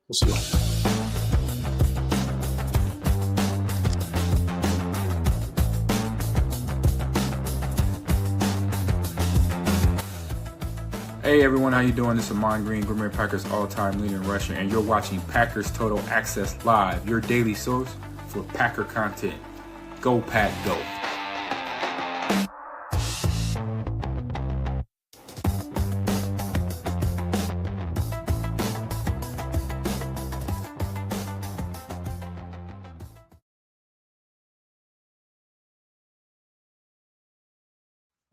We'll see you. Hey everyone, how you doing? This is Amon Green, Green Bay Packers all-time leader in rushing, and you're watching Packers Total Access Live, your daily source for Packer content. Go Pack, go!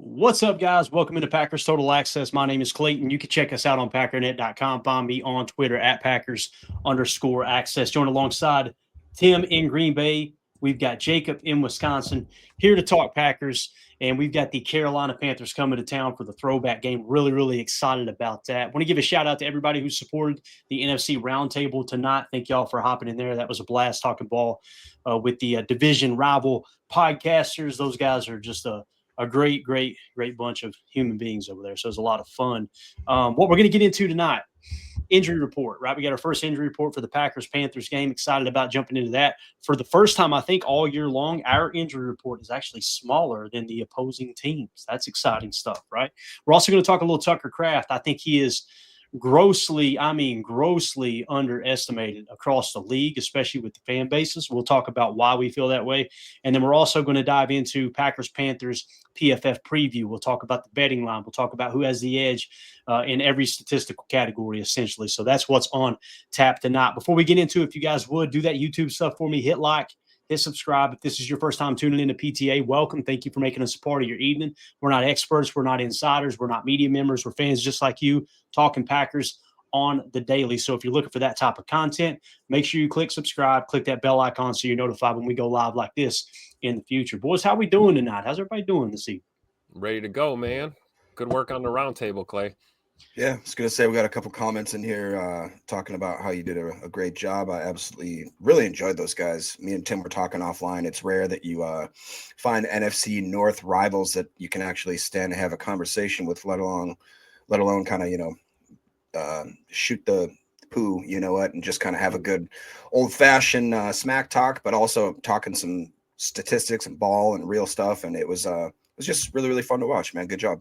What's up, guys? Welcome into Packers Total Access. My name is Clayton. You can check us out on packernet.com. Find me on Twitter at Packers_access. Joined alongside Tim in Green Bay. We've got Jacob in Wisconsin here to talk Packers. And we've got the Carolina Panthers coming to town for the throwback game. Really, really excited about that. Want to give a shout out to everybody who supported the NFC Roundtable tonight. Thank y'all for hopping in there. That was a blast talking ball with the division rival podcasters. Those guys are just a great bunch of human beings over there. So it's a lot of fun. What we're going to get into tonight, injury report, right? We got our first injury report for the Packers-Panthers game. Excited about jumping into that. For the first time, I think, all year long, our injury report is actually smaller than the opposing teams. That's exciting stuff, right? We're also going to talk a little Tucker Kraft. I think he is grossly underestimated across the league, especially with the fan bases. We'll talk about why we feel that way. And then we're also going to dive into Packers-Panthers PFF preview. We'll talk about the betting line. We'll talk about who has the edge in every statistical category, essentially. So that's what's on tap tonight. Before we get into it, if you guys would, do that YouTube stuff for me. Hit like, hit subscribe. If this is your first time tuning into PTA, welcome. Thank you for making us a part of your evening. We're not experts. We're not insiders. We're not media members. We're fans just like you, talking Packers on the daily. So if you're looking for that type of content, make sure you click subscribe, click that bell icon so you're notified when we go live like this in the future. Boys, how we doing tonight? How's everybody doing this evening? Ready to go, man. Good work on the roundtable, Clay. Yeah, I was going to say we got a couple comments in here talking about how you did a great job. I absolutely really enjoyed those guys. Me and Tim were talking offline. It's rare that you find NFC North rivals that you can actually stand and have a conversation with, let alone kind of, shoot the poo, and just kind of have a good old-fashioned smack talk, but also talking some statistics and ball and real stuff. And it was just really, really fun to watch, man. Good job.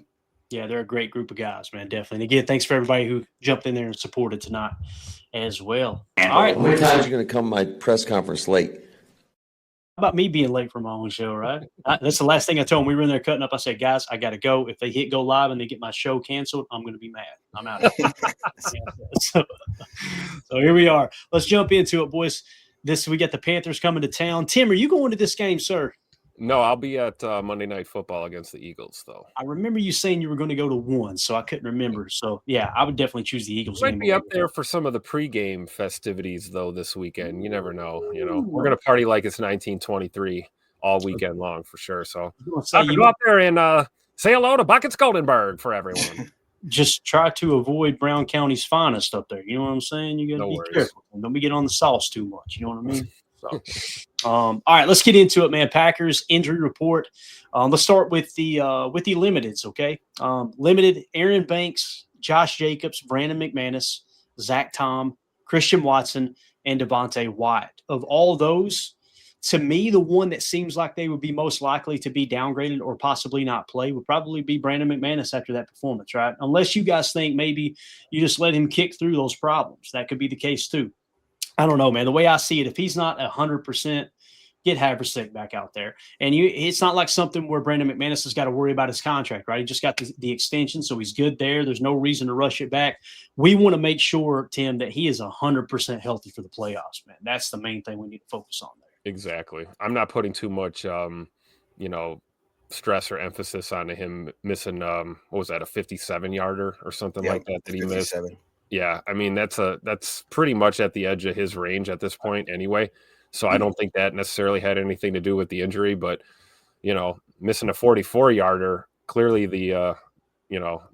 Yeah, they're a great group of guys, man, definitely. And again, thanks for everybody who jumped in there and supported tonight as well. All right. How many times are you going to come to my press conference late? How about me being late for my own show, right? That's the last thing I told them. We were in there cutting up. I said, guys, I got to go. If they hit go live and they get my show canceled, I'm going to be mad. I'm out of here. So here we are. Let's jump into it, boys. We got the Panthers coming to town. Tim, are you going to this game, sir? No, I'll be at Monday Night Football against the Eagles, though. I remember you saying you were going to go to one, so I couldn't remember. So, yeah, I would definitely choose the Eagles. Might be up there for some of the pregame festivities, though, this weekend. You never know. We're going to party like it's 1923 all weekend long for sure. So I'll go up there and say hello to Buckets Goldenberg for everyone. Just try to avoid Brown County's finest up there. You know what I'm saying? You got to be careful. Don't be getting on the sauce too much. You know what I mean? So, all right, let's get into it, man. Packers injury report. Let's start with the limiteds, okay? Limited: Aaron Banks, Josh Jacobs, Brandon McManus, Zach Tom, Christian Watson, and Devontae Wyatt. Of all those, to me, the one that seems like they would be most likely to be downgraded or possibly not play would probably be Brandon McManus after that performance, right? Unless you guys think maybe you just let him kick through those problems. That could be the case too. I don't know, man. The way I see it, if he's not 100%, get Haversack back out there. And it's not like something where Brandon McManus has got to worry about his contract, right? He just got the extension, so he's good there. There's no reason to rush it back. We want to make sure, Tim, that he is 100% healthy for the playoffs, man. That's the main thing we need to focus on there. Exactly. I'm not putting too much, stress or emphasis on him missing, what was that, a 57-yarder or something like that he 57. missed? Yeah, I mean, that's pretty much at the edge of his range at this point anyway. So I don't think that necessarily had anything to do with the injury, but, missing a 44-yarder, clearly the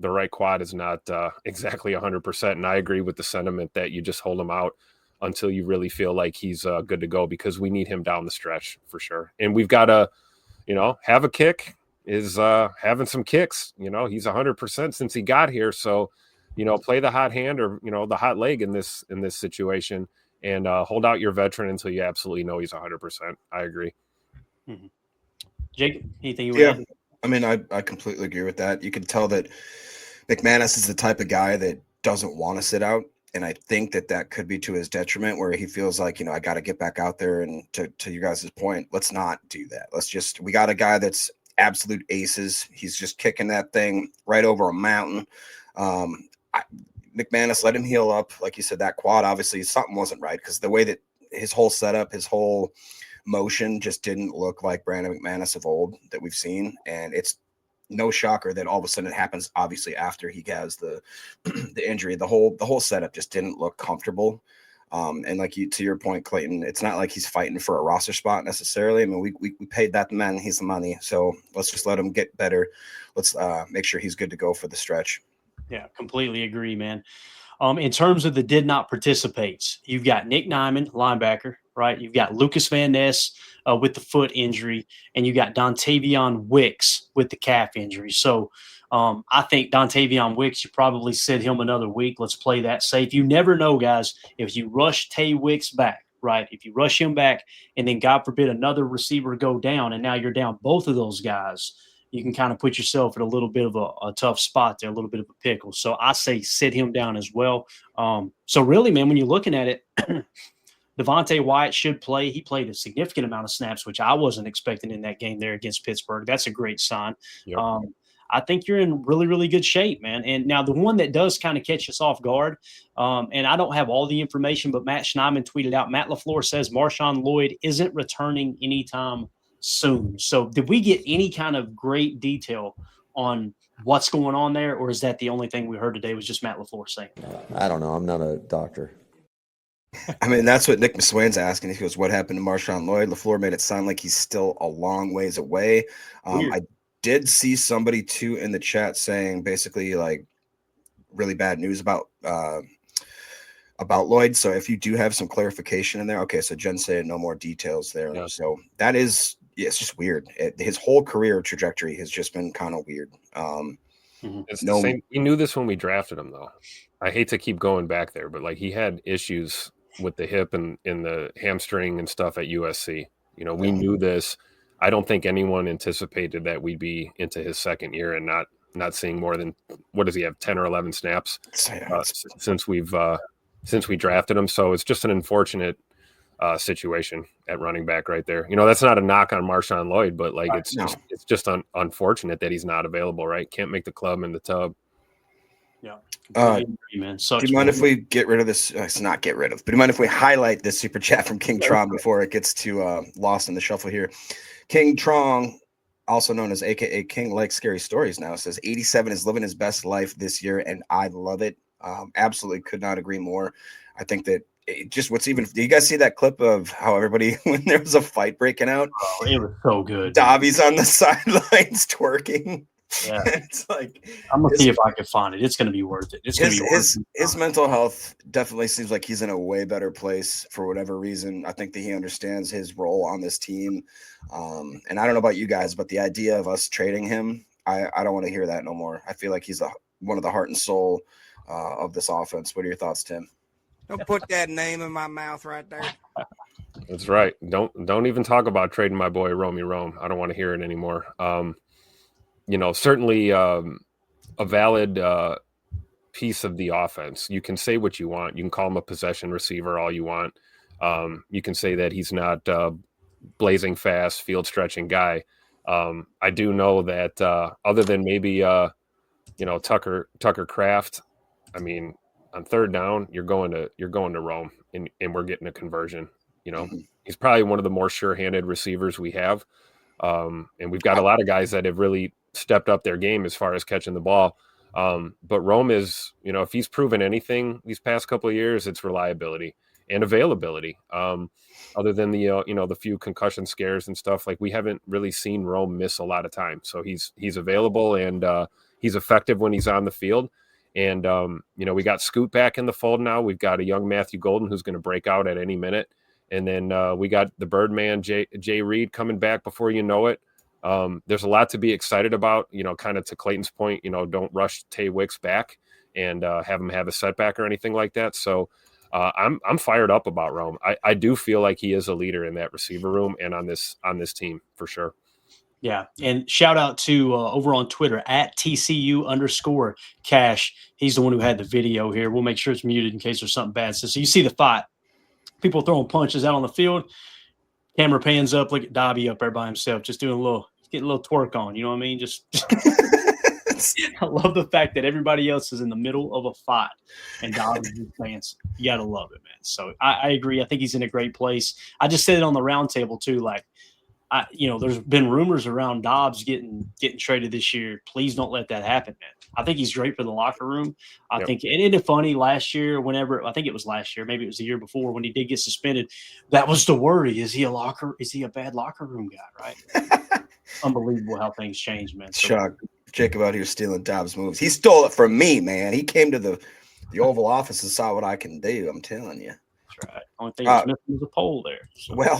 right quad is not exactly 100%. And I agree with the sentiment that you just hold him out until you really feel like he's good to go, because we need him down the stretch for sure. And we've got to, have a kick is having some kicks. He's 100% since he got here. So play the hot hand or, the hot leg in this situation and hold out your veteran until you absolutely know he's 100%. I agree. Mm-hmm. Jake, anything you would add? I mean, I completely agree with that. You can tell that McManus is the type of guy that doesn't want to sit out. And I think that could be to his detriment, where he feels like, I got to get back out there. And to you guys' point, let's not do that. We got a guy that's absolute aces. He's just kicking that thing right over a mountain. McManus, let him heal up. Like you said, that quad, obviously something wasn't right, because the way that his whole setup, his whole motion just didn't look like Brandon McManus of old that we've seen. And it's no shocker that all of a sudden it happens, obviously, after he has the injury. The whole setup just didn't look comfortable. And to your point, Clayton, it's not like he's fighting for a roster spot necessarily. I mean, we paid that man. He's the money. So let's just let him get better. Let's make sure he's good to go for the stretch. Yeah, completely agree, man. In terms of the did not participates, you've got Nick Nyman, linebacker, right? You've got Lucas Van Ness with the foot injury, and you got Dontavion Wicks with the calf injury. So I think Dontavion Wicks, you probably sit him another week. Let's play that safe. You never know, guys, if you rush Tay Wicks back, right? If you rush him back and then, God forbid, another receiver go down, and now you're down both of those guys, you can kind of put yourself in a little bit of a tough spot there, a little bit of a pickle. So I say sit him down as well. So really, man, when you're looking at it, Devontae Wyatt should play. He played a significant amount of snaps, which I wasn't expecting in that game there against Pittsburgh. That's a great sign. Yep. I think you're in really, really good shape, man. And now the one that does kind of catch us off guard, and I don't have all the information, but Matt Schneidman tweeted out, Matt LaFleur says Marshawn Lloyd isn't returning anytime soon. So did we get any kind of great detail on what's going on there, or is that the only thing we heard today was just Matt LaFleur saying? I don't know. I'm not a doctor. I mean, that's what Nick Maswain's asking. He goes, what happened to Marshawn Lloyd? LaFleur made it sound like he's still a long ways away. I did see somebody too in the chat saying basically like really bad news about Lloyd. So if you do have some clarification in there, okay. So Jen said no more details there. Yeah. So that is, it's just weird. His whole career trajectory has just been kind of weird. It's the same. We knew this when we drafted him, though. I hate to keep going back there, but like he had issues with the hip and in the hamstring and stuff at USC. We knew this. I don't think anyone anticipated that we'd be into his second year and not seeing more than, what does he have, 10 or 11 snaps since we drafted him. So it's just an unfortunate situation at running back right there. That's not a knock on Marshawn Lloyd, but like it's just unfortunate that he's not available, right? Can't make the club in the tub. Yeah. Man. Do you mind if we get rid of this? It's not get rid of, but do you mind if we highlight this super chat from King Trong before it gets too lost in the shuffle here? King Trong, also known as AKA King Likes Scary Stories now, says 87 is living his best life this year, and I love it. Absolutely could not agree more. I think that just what's even, do you guys see that clip of how everybody, when there was a fight breaking out? Oh, it was so good. Dobby's on the sidelines twerking. Yeah. It's like, I'm gonna see if I can find it. It's gonna be worth it. It's gonna be worth it. His mental health definitely seems like he's in a way better place for whatever reason. I think that he understands his role on this team. And I don't know about you guys, but the idea of us trading him, I don't want to hear that no more. I feel like he's one of the heart and soul of this offense. What are your thoughts, Tim? Don't put that name in my mouth right there. That's right. Don't even talk about trading my boy Romy Rome. I don't want to hear it anymore. Certainly a valid piece of the offense. You can say what you want. You can call him a possession receiver all you want. You can say that he's not blazing fast, field stretching guy. I do know that other than maybe Tucker Kraft, I mean, on third down, you're going to Rome and we're getting a conversion. He's probably one of the more sure-handed receivers we have. And we've got a lot of guys that have really stepped up their game as far as catching the ball. But Rome is, if he's proven anything these past couple of years, it's reliability and availability. Other than the few concussion scares and stuff, like we haven't really seen Rome miss a lot of time. So he's available and he's effective when he's on the field. And, we got Scoot back in the fold now. We've got a young Matthew Golden who's going to break out at any minute. And then we got the Birdman, Jay Reed, coming back before you know it. There's a lot to be excited about, kind of to Clayton's point, don't rush Tay Wicks back. and have him have a setback or anything like that. So I'm fired up about Rome. I do feel like he is a leader in that receiver room and on this team for sure. Yeah, and shout out to over on Twitter at TCU_Cash. He's the one who had the video here. We'll make sure it's muted in case there's something bad. So you see the fight. People throwing punches out on the field. Camera pans up, look at Dobby up there by himself, just getting a little twerk on. You know what I mean? Just I love the fact that everybody else is in the middle of a fight and Dobby's just dancing. You gotta love it, man. So I agree. I think he's in a great place. I just said it on the roundtable too. Like, there's been rumors around Dobbs getting traded this year. Please don't let that happen, man. I think he's great for the locker room. I think it ended funny last year. I think it was last year, maybe it was the year before when he did get suspended. That was the worry. Is he a bad locker room guy? Right? Unbelievable how things change, man. Shock. Jacob out here stealing Dobbs moves. He stole it from me, man. He came to the Oval Office and saw what I can do. I'm telling you. That's right. Only thing that's missing is a pole there. So. Well,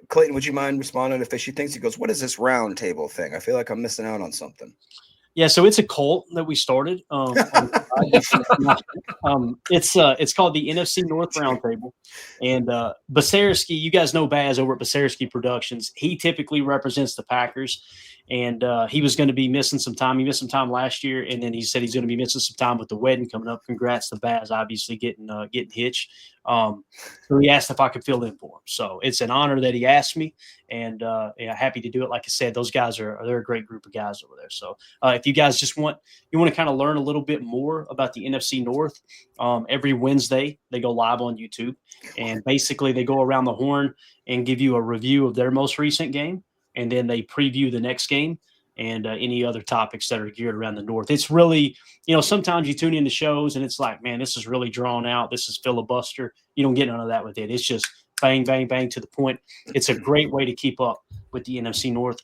Clayton, would you mind responding to Fishy Thinks? He goes, what is this round table thing? I feel like I'm missing out on something. Yeah, so it's a cult that we started. It's called the NFC North Roundtable, and Basarsky, you guys know Baz over at Basarsky Productions. He typically represents the Packers, and he was going to be missing some time. He missed some time last year, and then he said he's going to be missing some time with the wedding coming up. Congrats to Baz, obviously getting hitched. So he asked if I could fill in for him. So it's an honor that he asked me, and happy to do it. Like I said, those guys they're a great group of guys over there. So if you guys just want to kind of learn a little bit more about the NFC North, every Wednesday they go live on YouTube, and basically they go around the horn and give you a review of their most recent game, and then they preview the next game and any other topics that are geared around the North. It's really, sometimes you tune into shows and it's like, man, this is really drawn out. This is filibuster. You don't get none of that with it. It's just bang, bang, bang to the point. It's a great way to keep up with the NFC North.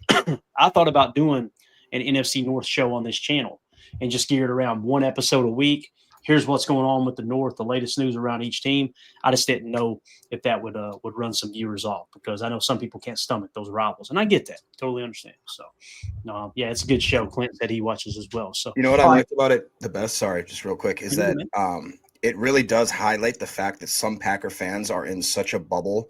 I thought about doing an NFC North show on this channel and just geared around one episode a week. Here's what's going on with the North, the latest news around each team. I just didn't know if that would run some viewers off, because I know some people can't stomach those rivals, and I get that. Totally understand. So, it's a good show. Clint said he watches as well. So, you know what I liked about it the best? Sorry, just real quick, is that it really does highlight the fact that some Packer fans are in such a bubble,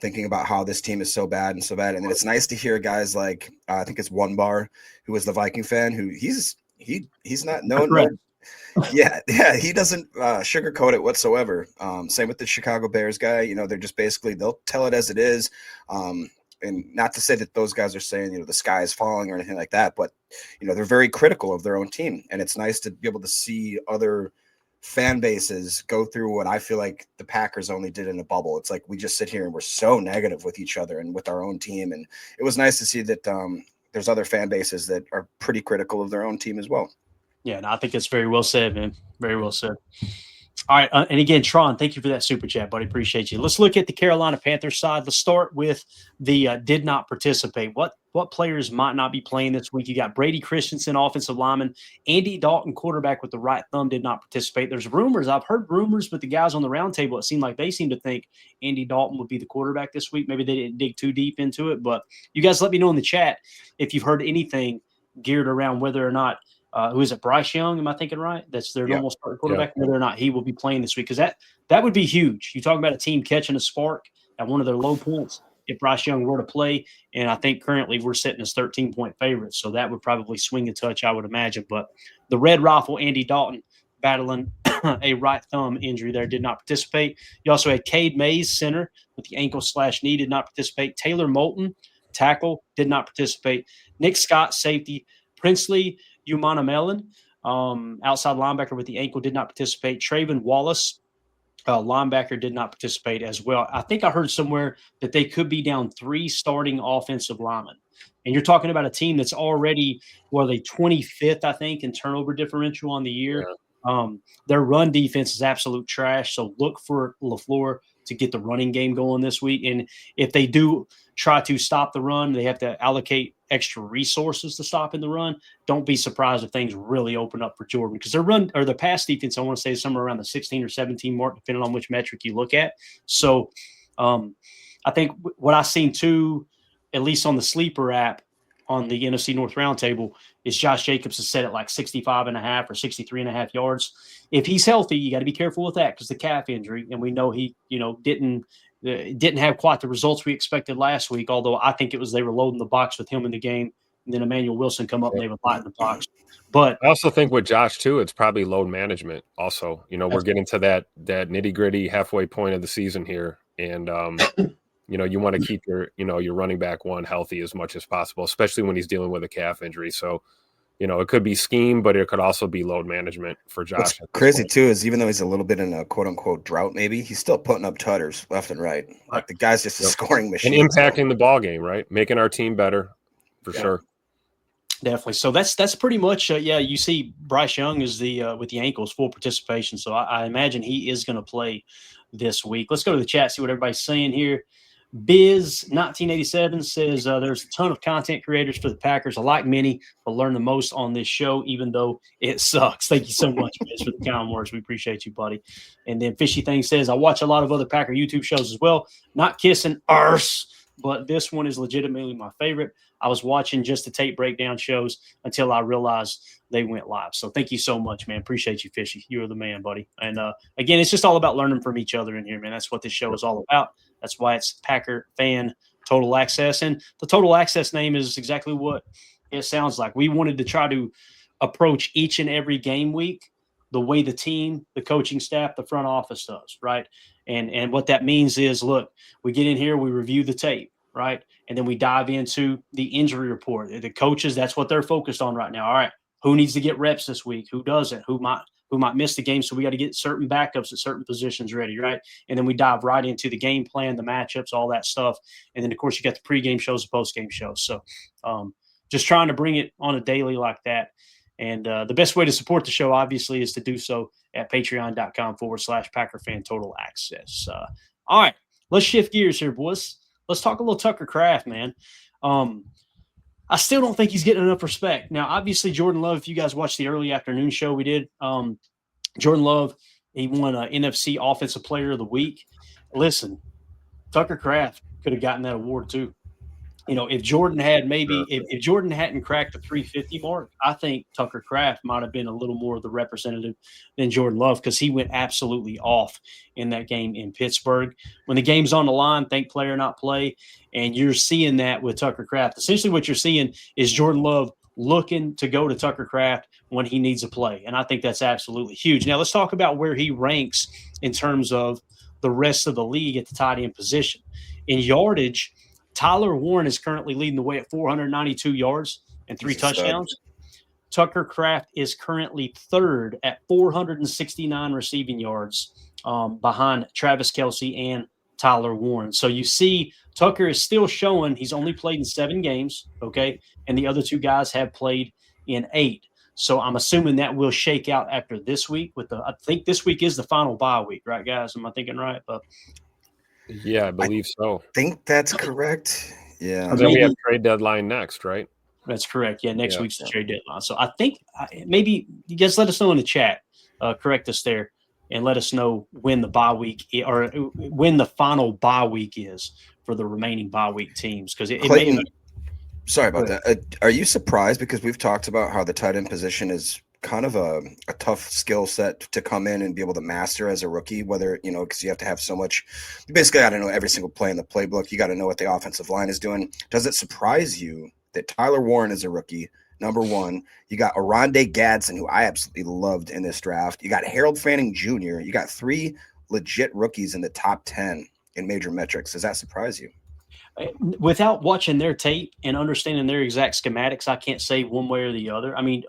thinking about how this team is so bad and so bad, and then it's nice to hear guys like I think it's One Bar, who was the Viking fan, who he's not known. Yeah, he doesn't sugarcoat it whatsoever. Same with the Chicago Bears guy. They're just they'll tell it as it is. And not to say that those guys are saying, the sky is falling or anything like that, but, they're very critical of their own team. And it's nice to be able to see other fan bases go through what I feel like the Packers only did in a bubble. It's like we just sit here and we're so negative with each other and with our own team. And it was nice to see that there's other fan bases that are pretty critical of their own team as well. Yeah, I think that's very well said, man. Very well said. All right, and again, Tron, thank you for that super chat, buddy. Appreciate you. Let's look at the Carolina Panthers side. Let's start with the did not participate. What players might not be playing this week? You got Brady Christensen, offensive lineman. Andy Dalton, quarterback with the right thumb, did not participate. There's rumors. I've heard rumors, but the guys on the roundtable, it seemed like they seem to think Andy Dalton would be the quarterback this week. Maybe they didn't dig too deep into it, but you guys let me know in the chat if you've heard anything geared around whether or not who is it? Bryce Young, am I thinking right? That's their normal starting quarterback. Whether or not he will be playing this week, because that would be huge. You talk about a team catching a spark at one of their low points if Bryce Young were to play, and I think currently we're sitting as 13-point favorites, so that would probably swing a touch, I would imagine. But the Red Rifle, Andy Dalton, battling a right thumb injury there, did not participate. You also had Cade Mays, center, with the ankle/knee, did not participate. Taylor Moulton, tackle, did not participate. Nick Scott, safety. Princely Umana-Melon, outside linebacker with the ankle, did not participate. Trayvon Wallace, linebacker, did not participate as well. I think I heard somewhere that they could be down 3 starting offensive linemen. And you're talking about a team that's already, they 25th, I think, in turnover differential on the year. Yeah. Their run defense is absolute trash, so look for LaFleur to get the running game going this week. And if they do try to stop the run, they have to allocate extra resources to stopping the run. Don't be surprised if things really open up for Jordan, because their pass defense, I want to say, is somewhere around the 16 or 17 mark, depending on which metric you look at. So I think what I've seen too, at least on the Sleeper app, on the NFC North Roundtable is Josh Jacobs is set at like 65.5 or 63.5 yards. If he's healthy, you got to be careful with that because the calf injury, and we know he, didn't have quite the results we expected last week. Although I think it was they were loading the box with him in the game, and then Emmanuel Wilson come up and they were lighting the box. But I also think with Josh too, it's probably load management. Also, we're getting to that nitty gritty halfway point of the season here, and you want to keep your running back one healthy as much as possible, especially when he's dealing with a calf injury. So, it could be scheme, but it could also be load management for Josh. What's crazy too is even though he's a little bit in a quote unquote drought, maybe he's still putting up tutters left and right. Like the guy's just a scoring machine and impacting the ball game, right? Making our team better for sure. Definitely. So that's pretty much you see Bryce Young is the with the ankles, full participation. So I imagine he is going to play this week. Let's go to the chat, see what everybody's saying here. Biz 1987 says there's a ton of content creators for the Packers. I like many, but learn the most on this show, even though it sucks. Thank you so much, Biz, for the kind words. We appreciate you, buddy. And then Fishy Thing says, I watch a lot of other Packer YouTube shows as well. Not kissing arse, but this one is legitimately my favorite. I was watching just the tape breakdown shows until I realized they went live. So thank you so much, man. Appreciate you, Fishy. You're the man, buddy. And again, it's just all about learning from each other in here, man. That's what this show is all about. That's why it's Packer Fan Total Access. And the Total Access name is exactly what it sounds like. We wanted to try to approach each and every game week the way the team, the coaching staff, the front office does, right? And what that means is, look, we get in here, we review the tape, right? And then we dive into the injury report. The coaches, that's what they're focused on right now. All right, who needs to get reps this week? Who doesn't? Who might miss the game? So we got to get certain backups at certain positions ready, right? And then we dive right into the game plan, the matchups, all that stuff. And then, of course, you got the pregame shows, the postgame shows. So just trying to bring it on a daily like that. And the best way to support the show, obviously, is to do so at patreon.com/Packer Fan Total Access. All right, let's shift gears here, boys. Let's talk a little Tucker Kraft, man. I still don't think he's getting enough respect. Now, obviously, Jordan Love, if you guys watched the early afternoon show we did, Jordan Love, he won an NFC Offensive Player of the Week. Listen, Tucker Kraft could have gotten that award too. If Jordan had if Jordan hadn't cracked the 350 mark, I think Tucker Kraft might have been a little more of the representative than Jordan Love because he went absolutely off in that game in Pittsburgh. When the game's on the line, think play or not play, and you're seeing that with Tucker Kraft. Essentially what you're seeing is Jordan Love looking to go to Tucker Kraft when he needs a play, and I think that's absolutely huge. Now let's talk about where he ranks in terms of the rest of the league at the tight end position. In yardage, Tyler Warren is currently leading the way at 492 yards and 3 touchdowns. Tucker Kraft is currently third at 469 receiving yards behind Travis Kelce and Tyler Warren. So you see Tucker is still showing he's only played in 7 games, okay, and the other 2 guys have played in 8. So I'm assuming that will shake out after this week. I think this week is the final bye week, right, guys? Am I thinking right? Yeah, I believe so. I think that's correct. Yeah. And then we have trade deadline next, right? That's correct. Yeah, next week's the trade deadline. So I think maybe you guys let us know in the chat, correct us there, and let us know when the bye week or when the final bye week is for the remaining bye week teams. Because Clayton, sorry about that. Are you surprised? Because we've talked about how the tight end position is kind of a tough skill set to come in and be able to master as a rookie, whether, because you have to have so much, you basically got to know every single play in the playbook. You got to know what the offensive line is doing. Does it surprise you that Tyler Warren is a rookie, number one? You got Oronde Gadsden, who I absolutely loved in this draft. You got Harold Fanning Jr. You got 3 legit rookies in the top 10 in major metrics. Does that surprise you? Without watching their tape and understanding their exact schematics, I can't say one way or the other. I mean,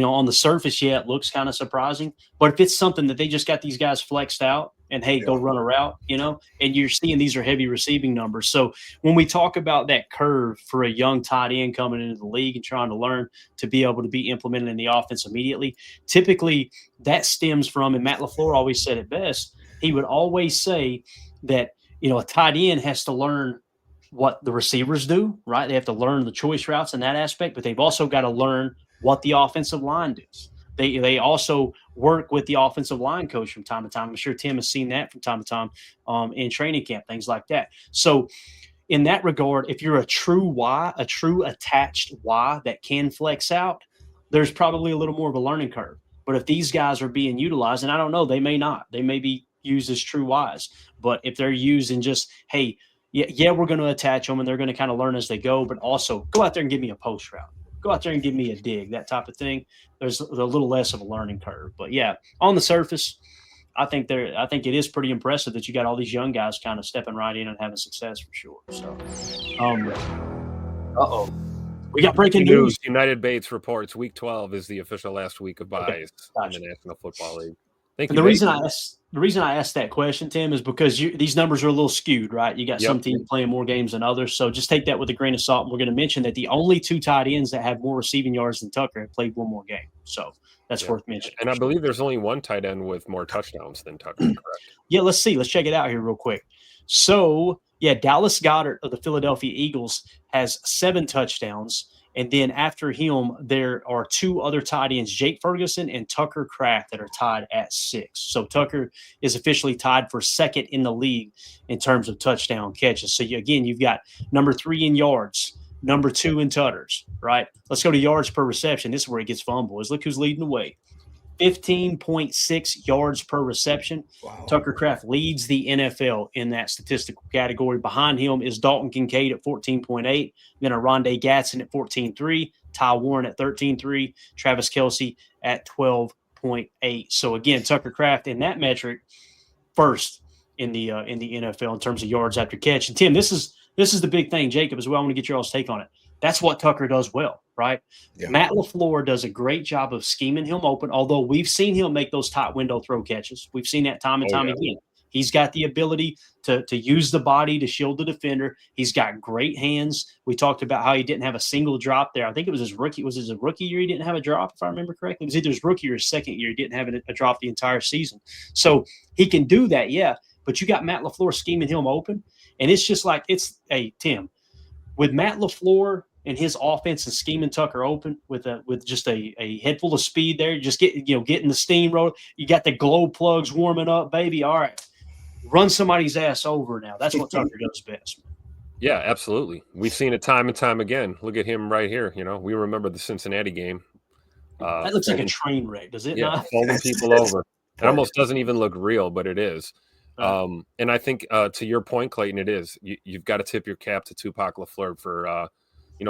on the surface, yeah, it looks kind of surprising. But if it's something that they just got these guys flexed out and, hey, go run a route, and you're seeing these are heavy receiving numbers. So when we talk about that curve for a young tight end coming into the league and trying to learn to be able to be implemented in the offense immediately, typically that stems from, and Matt LaFleur always said it best, he would always say that, a tight end has to learn what the receivers do, right? They have to learn the choice routes in that aspect, but they've also got to learn what the offensive line does. They also work with the offensive line coach from time to time. I'm sure Tim has seen that from time to time in training camp, things like that. So in that regard, if you're a true Y, a true attached Y that can flex out, there's probably a little more of a learning curve. But if these guys are being utilized, and I don't know, they may not. They may be used as true Ys. But if they're used in just, hey, yeah, we're going to attach them and they're going to kind of learn as they go, but also go out there and give me a post route. Go out there and give me a dig, that type of thing. There's a little less of a learning curve. But yeah, on the surface, I think it is pretty impressive that you got all these young guys kind of stepping right in and having success for sure. So, we got breaking news. United Bates reports Week 12 is the official last week of buys in the National Football League. Thank you. The reason I asked that question, Tim, is because these numbers are a little skewed, right? You got some teams playing more games than others, so just take that with a grain of salt. And we're going to mention that the only 2 tight ends that have more receiving yards than Tucker have played one more game, so that's worth mentioning. And I believe there's only one tight end with more touchdowns than Tucker. Correct? Yeah, let's see. Let's check it out here real quick. So, Dallas Goedert of the Philadelphia Eagles has 7 touchdowns. And then after him, there are 2 other tight ends, Jake Ferguson and Tucker Kraft, that are tied at 6. So Tucker is officially tied for second in the league in terms of touchdown catches. So you've got number 3 in yards, number 2 in tutters, right? Let's go to yards per reception. This is where it gets fun, boys. Look who's leading the way. 15.6 yards per reception. Wow. Tucker Kraft leads the NFL in that statistical category. Behind him is Dalton Kincaid at 14.8, then Rondé Gatson at 14.3, Ty Warren at 13.3, Travis Kelce at 12.8. So again, Tucker Kraft in that metric first in the NFL in terms of yards after catch. And Tim, this is the big thing, Jacob, as well. I want to get your all's take on it. That's what Tucker does well, right? Yeah. Matt LaFleur does a great job of scheming him open, although we've seen him make those top window throw catches. We've seen that time and time again. He's got the ability to use the body to shield the defender. He's got great hands. We talked about how he didn't have a single drop there. I think it was his rookie. Was it his rookie year he didn't have a drop, if I remember correctly? It was either his rookie or his second year he didn't have a drop the entire season. So he can do that, yeah. But you got Matt LaFleur scheming him open, and it's just like Tim, with Matt LaFleur and his offense and scheming Tucker open with just a head full of speed there, just getting the steamroller. You got the glow plugs warming up, baby. All right, run somebody's ass over now. That's what Tucker does best. Yeah, absolutely. We've seen it time and time again. Look at him right here. We remember the Cincinnati game. That looks like a train wreck, does it not? Folding people over. It almost doesn't even look real, but it is. And I think to your point, Clayton, it is. You've got to tip your cap to Tupac LaFleur for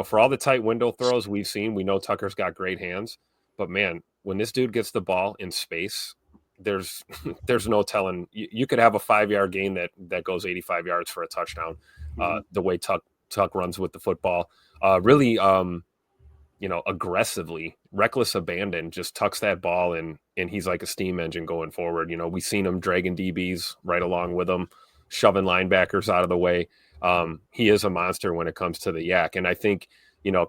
for all the tight window throws we've seen. We know Tucker's got great hands, but man, when this dude gets the ball in space, there's no telling. You could have a 5-yard gain that goes 85 yards for a touchdown. The way Tuck runs with the football, really, aggressively, reckless abandon, just tucks that ball and he's like a steam engine going forward. We've seen him dragging DBs right along with him, shoving linebackers out of the way. He is a monster when it comes to the yak. And I think,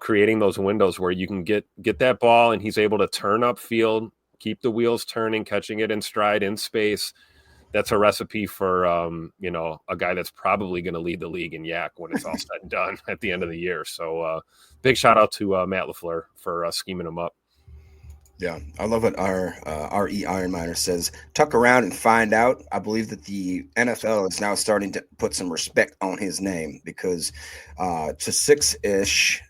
creating those windows where you can get that ball and he's able to turn upfield, keep the wheels turning, catching it in stride in space. That's a recipe for, a guy that's probably going to lead the league in yak when it's all said and done at the end of the year. So big shout out to Matt LaFleur for scheming him up. Yeah, I love what our R.E. Ironminer says. Tuck around and find out. I believe that the NFL is now starting to put some respect on his name because to six-ish,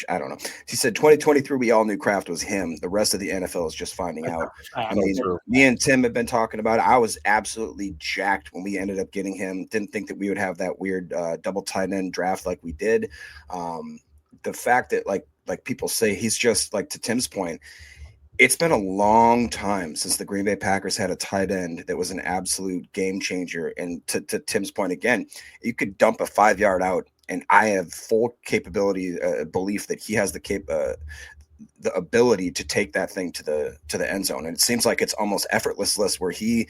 I don't know. He said 2023, we all knew Kraft was him. The rest of the NFL is just finding out. I mean, me and Tim have been talking about it. I was absolutely jacked when we ended up getting him. Didn't think that we would have that weird double tight end draft like we did. The fact that like people say he's just like, to Tim's point, it's been a long time since the Green Bay Packers had a tight end that was an absolute game changer. And to Tim's point again, you could dump a 5-yard out, and I have full capability, belief that he has the ability to take that thing to the end zone. And it seems like it's almost effortless where he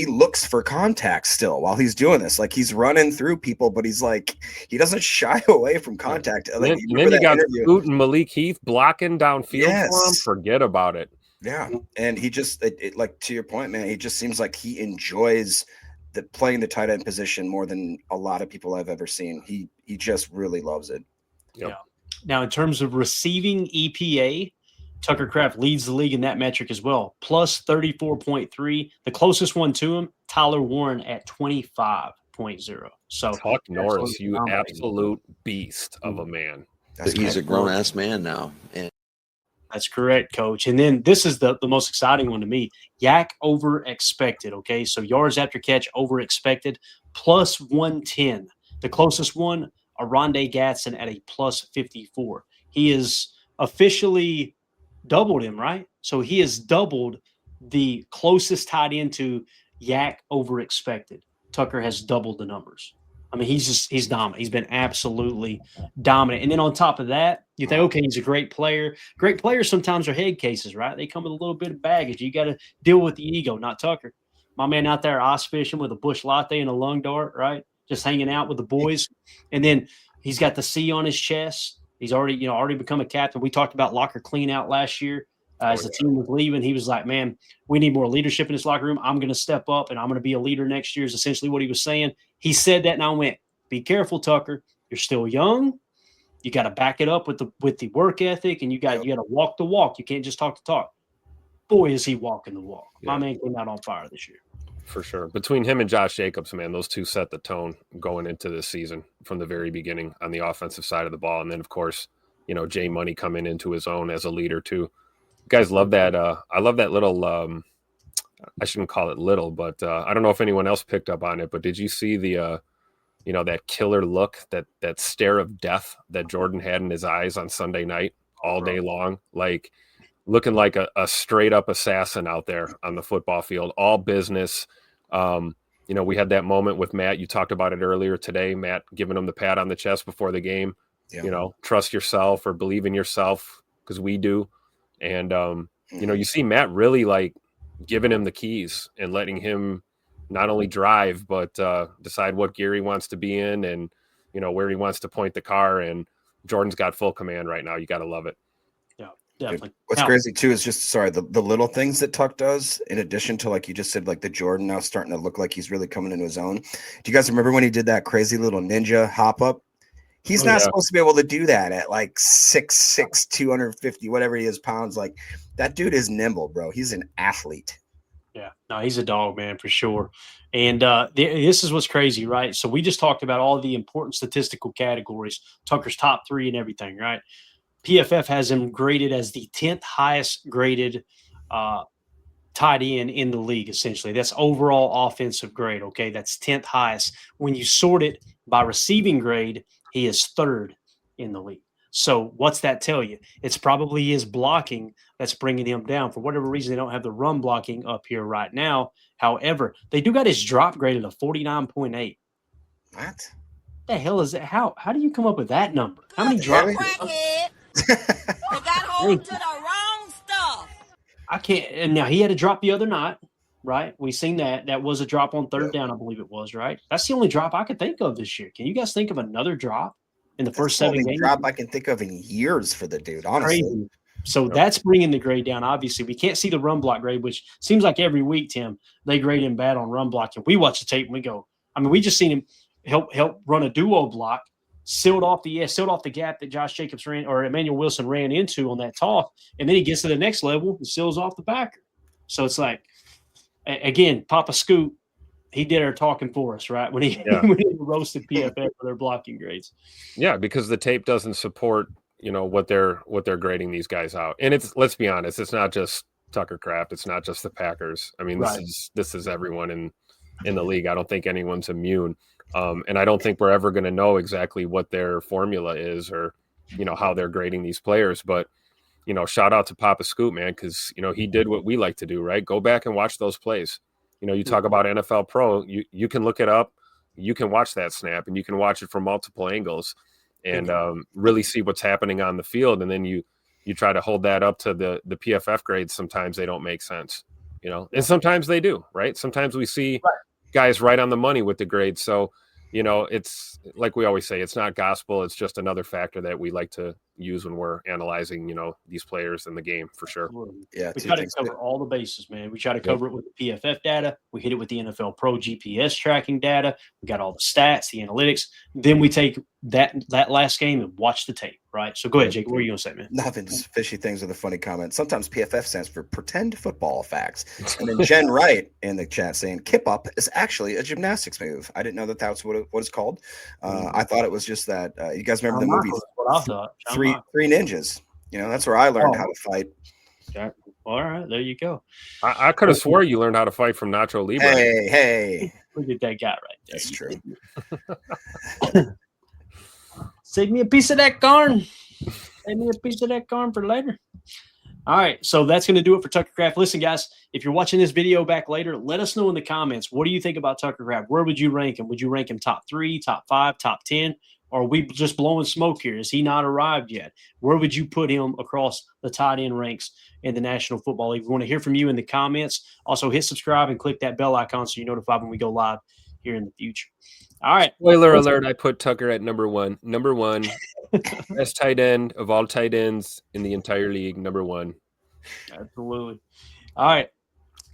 looks for contact still while he's doing this. Like, he's running through people, but he's like, he doesn't shy away from contact. Like, and then you got Scoot and Malik Heath blocking downfield for him. Forget about it. Yeah. And he just, like, to your point, man, he just seems like he enjoys playing the tight end position more than a lot of people I've ever seen. He just really loves it. Yep. Yeah. Now, in terms of receiving EPA, Tucker Kraft leads the league in that metric as well, plus 34.3. The closest one to him, Tyler Warren at 25.3. 2.0. So Huck Norris, you absolute beast of a man. He's a grown-ass man now. And that's correct, Coach. And then this is the most exciting one to me. Yak over expected, okay? So yards after catch over expected, plus 110. The closest one, Arondé Gatson at a plus 54. He is officially doubled him, right? So he has doubled the closest tied into Yak over expected. Tucker has doubled the numbers. I mean, he's dominant. He's been absolutely dominant. And then on top of that, you think, okay, he's a great player. Great players sometimes are head cases, right? They come with a little bit of baggage. You got to deal with the ego, not Tucker. My man out there ice fishing with a bush latte and a lung dart, right? Just hanging out with the boys. And then he's got the C on his chest. He's already become a captain. We talked about locker clean out last year. As the team was leaving, he was like, man, we need more leadership in this locker room. I'm going to step up, and I'm going to be a leader next year is essentially what he was saying. He said that, and I went, be careful, Tucker. You're still young. You got to back it up with the work ethic, and you got to walk the walk. You can't just talk the talk. Boy, is he walking the walk. Yeah. My man came out on fire this year. For sure. Between him and Josh Jacobs, man, those two set the tone going into this season from the very beginning on the offensive side of the ball. And then, of course, Jay Money coming into his own as a leader, too. Guys love that. I love that little I shouldn't call it little, but I don't know if anyone else picked up on it, but did you see the that killer look, that stare of death that Jordan had in his eyes on Sunday night all day long, like looking like a straight up assassin out there on the football field, all business. We had that moment with Matt. You talked about it earlier today, Matt giving him the pat on the chest before the game. Yeah. Trust yourself or believe in yourself because we do. And, you see Matt really like giving him the keys and letting him not only drive, but decide what gear he wants to be in and, where he wants to point the car. And Jordan's got full command right now. You got to love it. Yeah, definitely. What's crazy too is just, the little things that Tuck does, in addition to, like you just said, like the Jordan now starting to look like he's really coming into his own. Do you guys remember when he did that crazy little ninja hop up? He's not supposed to be able to do that at like 6'6", 250, whatever he is pounds. Like that dude is nimble, bro. He's an athlete. Yeah, no, he's a dog, man, for sure. And this is what's crazy, right? So we just talked about all the important statistical categories, Tucker's top 3 and everything, right? PFF has him graded as the 10th highest graded tight end in the league, essentially. That's overall offensive grade, okay? That's 10th highest. When you sort it by receiving grade, he is 3rd in the league. So what's that tell you? It's probably his blocking that's bringing him down. For whatever reason, they don't have the run blocking up here right now. However, they do got his drop graded at 49.8. What the hell is that? How do you come up with that number? How many drops? They got hold to the wrong stuff. I can't. And now he had a drop the other night, right? We seen that. That was a drop on 3rd down, I believe it was, right? That's the only drop I could think of this year. Can you guys think of another drop in the first 7 games? Drop I can think of in years for the dude, honestly. Crazy. So that's bringing the grade down. Obviously, we can't see the run block grade, which seems like every week, Tim, they grade him bad on run blocking. We watch the tape and we go, we just seen him help run a duo block, sealed off the gap that Josh Jacobs ran or Emmanuel Wilson ran into on that toss, and then he gets to the next level and seals off the backer. So it's like, again, Papa Scoot, he did our talking for us, right? When he roasted PFF for their blocking grades. Yeah, because the tape doesn't support, what they're grading these guys out. And let's be honest, it's not just Tucker Kraft, it's not just the Packers. This is everyone in the league. I don't think anyone's immune. And I don't think we're ever going to know exactly what their formula is or, how they're grading these players. But, shout out to Papa Scoot, man, because, he did what we like to do, right? Go back and watch those plays. You talk about NFL Pro, you can look it up, you can watch that snap, and you can watch it from multiple angles and really see what's happening on the field. And then you try to hold that up to the PFF grades. Sometimes they don't make sense, and sometimes they do, right? Sometimes we see guys right on the money with the grades. So, it's like we always say, it's not gospel. It's just another factor that we like to use when we're analyzing, these players in the game for sure. Yeah, we try to cover all the bases, man. We try to cover it with the PFF data. We hit it with the NFL Pro GPS tracking data. We got all the stats, the analytics. Then we take that last game and watch the tape, right? So go ahead, Jake. What are you going to say, man? Nothing. Just fishy things with a funny comment. Sometimes PFF stands for pretend football facts. And then Jen Wright in the chat saying kip up is actually a gymnastics move. I didn't know that that's what it's called. I thought it was just that. You guys remember the movie Three Ninjas? That's where I learned how to fight. Okay. All right, there you go. I could have swore you learned how to fight from Nacho Libre. Hey. Look at that guy right there. That's true. Save me a piece of that corn. Save me a piece of that corn for later. All right, so that's going to do it for Tucker Kraft. Listen, guys, if you're watching this video back later, let us know in the comments. What do you think about Tucker Kraft? Where would you rank him? Would you rank him top 3, top 5, top 10? Or are we just blowing smoke here? Has he not arrived yet? Where would you put him across the tight end ranks in the National Football League? We want to hear from you in the comments. Also, hit subscribe and click that bell icon so you're notified when we go live here in the future. All right. Spoiler alert, I put Tucker at number one. Number one. Best tight end of all tight ends in the entire league. Number one. Absolutely. All right.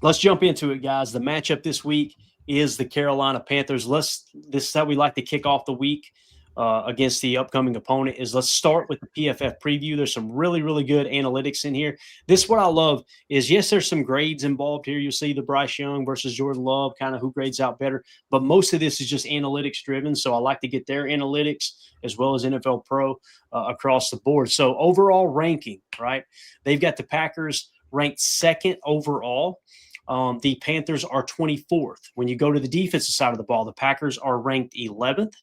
Let's jump into it, guys. The matchup this week is the Carolina Panthers. This is how we like to kick off the week against the upcoming opponent. Let's start with the PFF preview. There's some really, really good analytics in here. This, what I love is, yes, there's some grades involved here. You'll see the Bryce Young versus Jordan Love, kind of who grades out better. But most of this is just analytics driven. So I like to get their analytics as well as NFL Pro across the board. So overall ranking, right? They've got the Packers ranked second overall. The Panthers are 24th. When you go to the defensive side of the ball, the Packers are ranked 11th.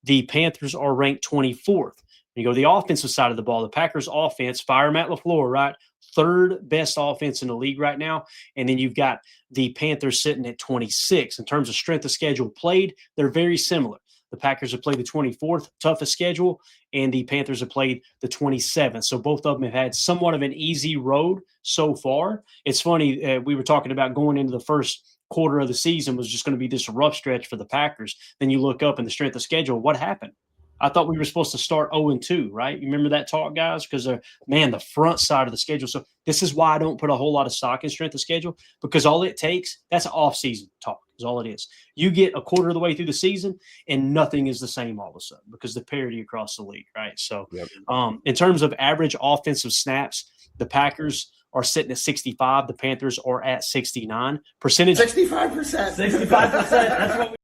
The Panthers are ranked 24th. When you go to the offensive side of the ball, the Packers offense, fire Matt LaFleur, right? Third best offense in the league right now. And then you've got the Panthers sitting at 26. In terms of strength of schedule played, they're very similar. The Packers have played the 24th toughest schedule, and the Panthers have played the 27th. So both of them have had somewhat of an easy road so far. It's funny, we were talking about going into the first quarter of the season was just going to be this rough stretch for the Packers. Then you look up in the strength of schedule, what happened? I thought we were supposed to start 0-2, right? You remember that talk, guys? Because, the front side of the schedule. So this is why I don't put a whole lot of stock in strength of schedule, because all it takes, that's off-season talk is all it is. You get a quarter of the way through the season, and nothing is the same all of a sudden because the parity across the league, right? So in terms of average offensive snaps, the Packers are sitting at 65. The Panthers are at 69%. 65%. 65%. That's what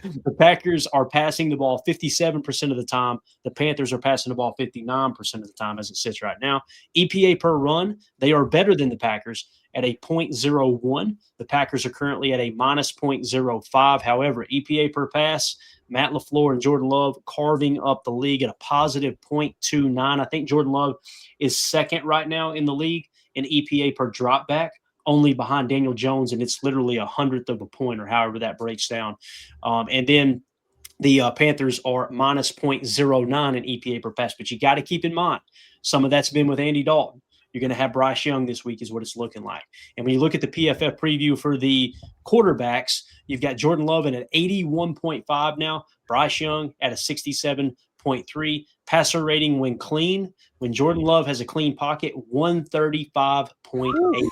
The Packers are passing the ball 57% of the time. The Panthers are passing the ball 59% of the time as it sits right now. EPA per run, they are better than the Packers at a 0.01. The Packers are currently at a minus 0.05. However, EPA per pass, Matt LaFleur and Jordan Love carving up the league at a positive 0.29. I think Jordan Love is second right now in the league in EPA per drop back, only behind Daniel Jones, and it's literally 100th of a point, or however that breaks down. And then the Panthers are minus 0.09 in EPA per pass. But you got to keep in mind, some of that's been with Andy Dalton. You're going to have Bryce Young this week is what it's looking like. And when you look at the PFF preview for the quarterbacks, you've got Jordan Love at an 81.5 now, Bryce Young at a 67.3. Passer rating when clean, when Jordan Love has a clean pocket, 135.8.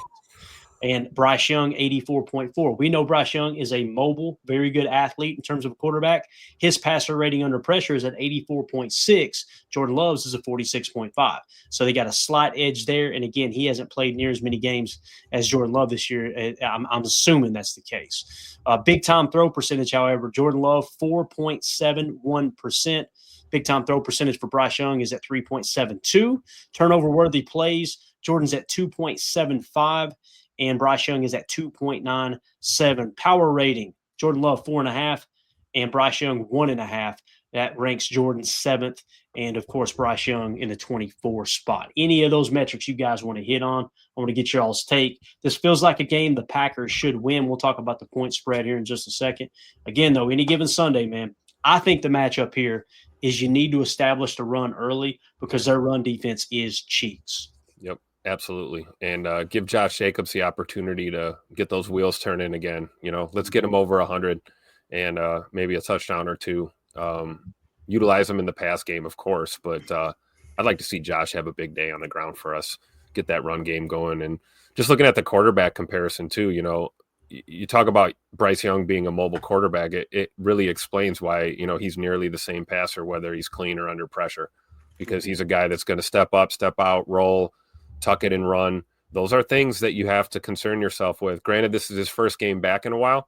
And Bryce Young, 84.4. We know Bryce Young is a mobile, very good athlete in terms of a quarterback. His passer rating under pressure is at 84.6. Jordan Love's is a 46.5. So they got a slight edge there. And again, he hasn't played near as many games as Jordan Love this year. I'm assuming that's the case. Big time throw percentage, however, Jordan Love, 4.71%. Big time throw percentage for Bryce Young is at 3.72. Turnover worthy plays, Jordan's at 2.75. And Bryce Young is at 2.97. Power rating, Jordan Love 4.5 and Bryce Young 1.5. That ranks Jordan 7th. And, of course, Bryce Young in the 24th spot. Any of ththose metrics you guys want to hit on, I want to get your all's take. This feels like a game the Packers should win. We'll talk about the point spread here in just a second. Again, though, any given Sunday, man, I think the matchup here is you need to establish the run early because their run defense is cheats. Yep. Absolutely. And give Josh Jacobs the opportunity to get those wheels turning again. Let's get him over 100 and maybe a touchdown or two. Utilize him in the pass game, of course, but I'd like to see Josh have a big day on the ground for us, get that run game going. And just looking at the quarterback comparison too, you know, you talk about Bryce Young being a mobile quarterback. It really explains why, you know, he's nearly the same passer, whether he's clean or under pressure, because he's a guy that's going to step up, step out, roll, tuck it and run. Those are things that you have to concern yourself with. Granted, this is his first game back in a while.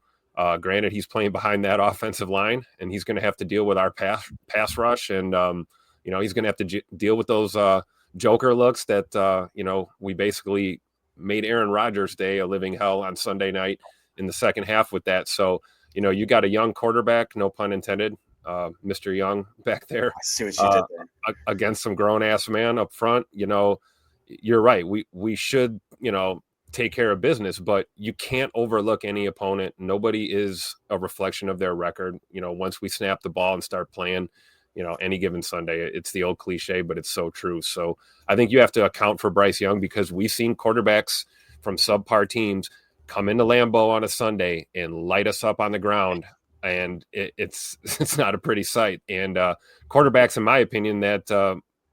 Granted, he's playing behind that offensive line, and he's going to have to deal with our pass rush. And, you know, he's going to have to deal with those joker looks that, you know, we basically made Aaron Rodgers' day a living hell on Sunday night in the second half with that. So, you know, you got a young quarterback, no pun intended, Mr. Young back there. I see what you did there. Against some grown-ass man up front. You know, you're right. We should, you know, take care of business, but you can't overlook any opponent. Nobody is a reflection of their record. You know, once we snap the ball and start playing, you know, any given Sunday, it's the old cliche, but it's so true. So I think you have to account for Bryce Young, because we've seen quarterbacks from subpar teams come into Lambeau on a Sunday and light us up on the ground. And it's not a pretty sight. And quarterbacks, in my opinion, that,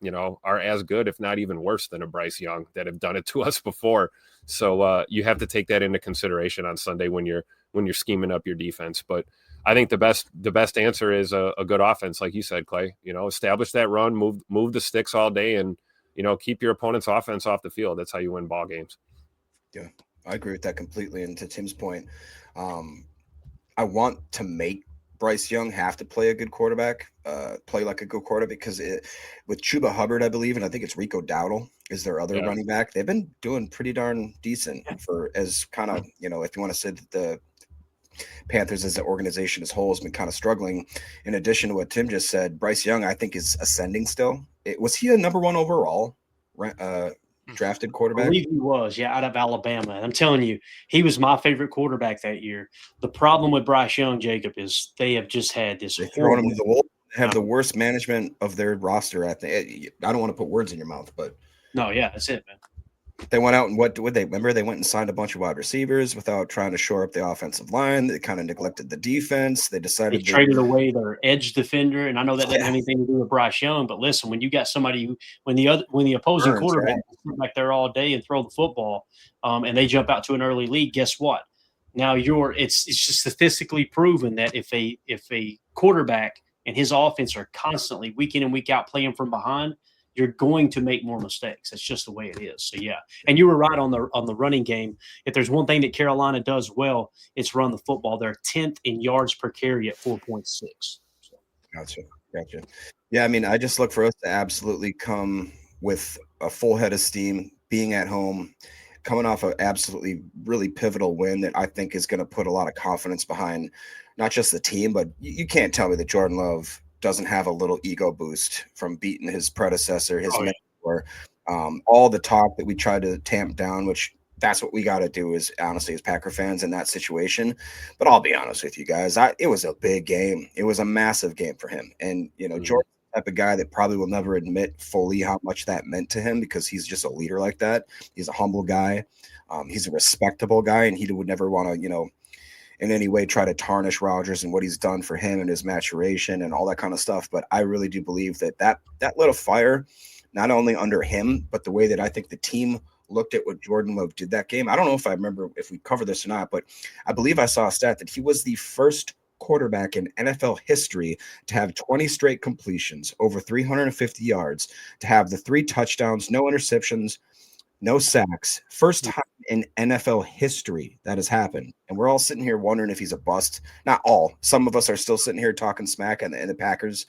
you know, are as good, if not even worse than a Bryce Young, that have done it to us before. So you have to take that into consideration on Sunday when you're scheming up your defense. But I think the best answer is a good offense, like you said, Clay. You know, establish that run, move the sticks all day, and, you know, keep your opponent's offense off the field. That's how you win ball games. Yeah, I agree with that completely. And to Tim's point, I want to make Bryce Young have to play a good quarterback, play like a good quarterback, because with Chuba Hubbard, I believe, and I think it's Rico Dowdle is their other running back. They've been doing pretty darn decent for, as kind of, you know, if you want to say that the Panthers as an organization as a whole has been kind of struggling. In addition to what Tim just said, Bryce Young, I think, is ascending still. Was he a number one overall drafted quarterback? I believe he was, out of Alabama. And I'm telling you, he was my favorite quarterback that year. The problem with Bryce Young, Jacob, is they have just had this. They thrown him to the wall. Have the worst management of their roster. I don't want to put words in your mouth, but no, that's it, man. They went out and what would they remember? They went and signed a bunch of wide receivers without trying to shore up the offensive line. They kind of neglected the defense. They decided they traded away their edge defender, and I know that doesn't have anything to do with Bryce Young. But listen, when you got somebody when the opposing quarterback is back there all day and throw the football, and they jump out to an early lead, guess what? Now it's just statistically proven that if a quarterback and his offense are constantly week in and week out playing from behind, you're going to make more mistakes. That's just the way it is. So and you were right on the running game. If there's one thing that Carolina does well, it's run the football. They're 10th in yards per carry at 4.6. So. Gotcha. Yeah, I mean, I just look for us to absolutely come with a full head of steam, being at home, coming off an absolutely really pivotal win that I think is going to put a lot of confidence behind not just the team, but you can't tell me that Jordan Love doesn't have a little ego boost from beating his predecessor, his mentor. All the talk that we tried to tamp down, which that's what we got to do is honestly as Packer fans in that situation. But I'll be honest with you guys, it was a big game. It was a massive game for him. And, you know, Jordan's the type of guy that probably will never admit fully how much that meant to him because he's just a leader like that. He's a humble guy. He's a respectable guy, and he would never want to, you know, in any way try to tarnish Rodgers and what he's done for him and his maturation and all that kind of stuff. But I really do believe that lit a fire, not only under him, but the way that I think the team looked at what Jordan Love did that game. I don't know if I remember if we covered this or not, but I believe I saw a stat that he was the first quarterback in NFL history to have 20 straight completions, over 350 yards, to have the 3 touchdowns, no interceptions, no sacks. First time in NFL history that has happened. And we're all sitting here wondering if he's a bust. Not all. Some of us are still sitting here talking smack in the Packers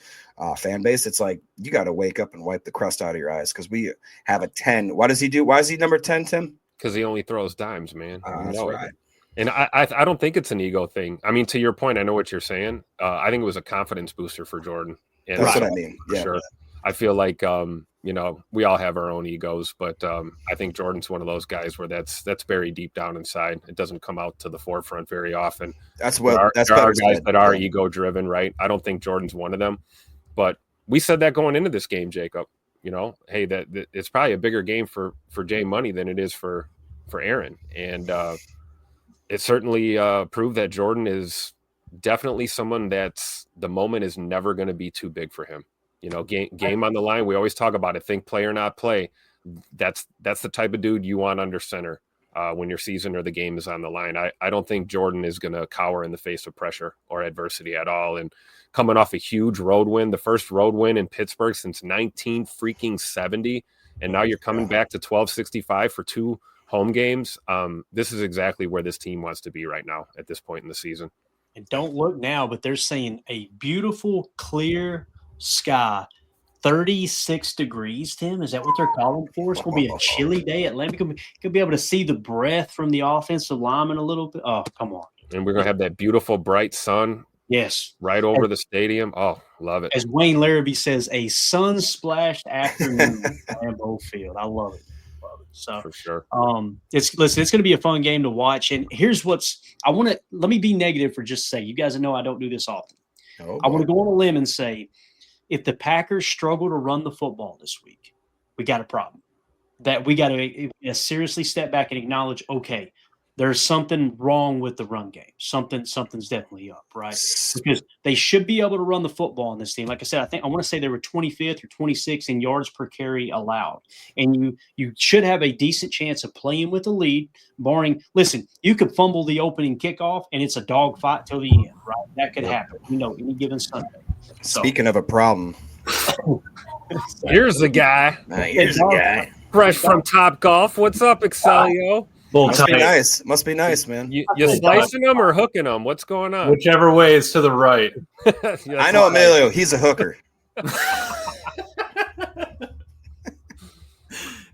fan base. It's like, you got to wake up and wipe the crust out of your eyes because we have a 10. What does he do? Why is he number 10, Tim? Because he only throws dimes, man. That's right. And I don't think it's an ego thing. I mean, to your point, I know what you're saying. I think it was a confidence booster for Jordan. And that's what I mean. Yeah. Sure. I feel like, you know, we all have our own egos, but I think Jordan's one of those guys where that's buried deep down inside. It doesn't come out to the forefront very often. That's what there are guys that are ego driven, right? I don't think Jordan's one of them, but we said that going into this game, Jacob. You know, hey, that it's probably a bigger game for Jay Money than it is for Aaron, and it certainly proved that Jordan is definitely someone that's the moment is never going to be too big for him. game on the line. We always talk about it. Think play or not play. That's the type of dude you want under center when your season or the game is on the line. I don't think Jordan is going to cower in the face of pressure or adversity at all. And coming off a huge road win, the first road win in Pittsburgh since 1970, and now you're coming back to 1265 for 2 home games. This is exactly where this team wants to be right now at this point in the season. And don't look now, but they're saying a beautiful, clear sky, 36 degrees, Tim. Is that what they're calling for? It's going to be a chilly day. Atlanta could be able to see the breath from the offensive lineman a little bit. Oh, come on. And we're going to have that beautiful, bright sun. Yes. Right over the stadium. Oh, love it. As Wayne Larrabee says, a sun-splashed afternoon at Lambeau Field. I love it. So for sure. It's going to be a fun game to watch. And here's let me be negative for just a second. You guys know I don't do this often. Oh, I want to go on a limb and say, if the Packers struggle to run the football this week, we got a problem. That we got to seriously step back and acknowledge, okay, there's something wrong with the run game. Something's definitely up, right? Because they should be able to run the football on this team. Like I said, I want to say they were 25th or 26th in yards per carry allowed. And you should have a decent chance of playing with the lead, barring – listen, you could fumble the opening kickoff, and it's a dogfight till the end, right? That could happen, any given Sunday. So, speaking of a problem. Here's the guy. Fresh from Top Golf. What's up, Excelio? Must be nice, man. You slicing them or hooking them? What's going on? Whichever way is to the right. I know Emilio. He's a hooker.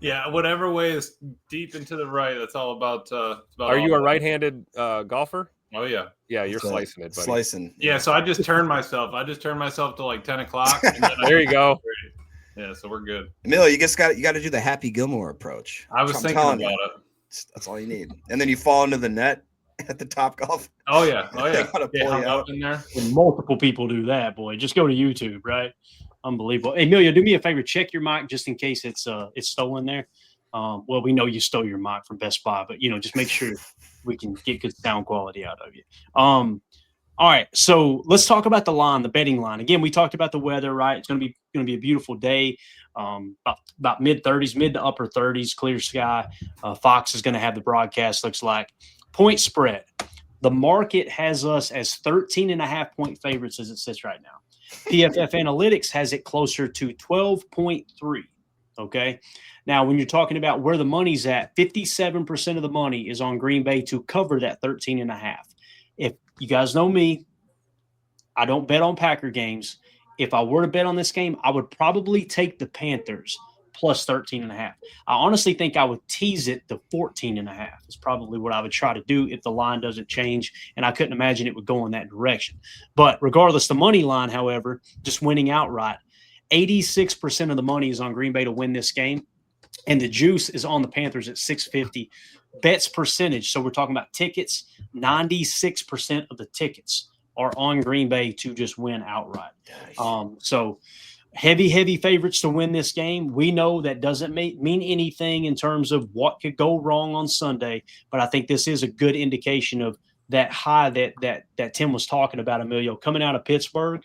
Yeah, whatever way is deep and to the right. That's all about. Are you a right-handed golfer? Oh yeah. Yeah, you're slicing it, buddy. Slicing. Yeah, so I just turned myself to like 10 o'clock. There you go. Yeah, so we're good. Emilio, you got to do the Happy Gilmore approach. I was thinking about it. That's all you need. And then you fall into the net at the Top Golf. Oh yeah. Hung out in there. And multiple people do that, boy. Just go to YouTube, right? Unbelievable. Hey, Emilio, do me a favor. Check your mic just in case it's stolen there. Well, we know you stole your mic from Best Buy, but just make sure we can get good sound quality out of you. All right, so let's talk about the line, the betting line. Again, we talked about the weather, right? It's going to be a beautiful day. About mid-30s, mid to upper 30s, clear sky. Fox is going to have the broadcast. Looks like point spread. The market has us as 13.5-point favorites as it sits right now. PFF Analytics has it closer to 12.3. Okay. Now, when you're talking about where the money's at, 57% of the money is on Green Bay to cover that 13.5. If you guys know me, I don't bet on Packer games. If I were to bet on this game, I would probably take the Panthers plus 13.5. I honestly think I would tease it to 14.5. Is probably what I would try to do if the line doesn't change, and I couldn't imagine it would go in that direction. But regardless, the money line, however, just winning outright, 86% of the money is on Green Bay to win this game. And the juice is on the Panthers at 650. Bets percentage, so we're talking about tickets, 96% of the tickets are on Green Bay to just win outright. So heavy favorites to win this game. We know that doesn't mean anything in terms of what could go wrong on Sunday, but I think this is a good indication of that high that Tim was talking about, Emilio, coming out of Pittsburgh.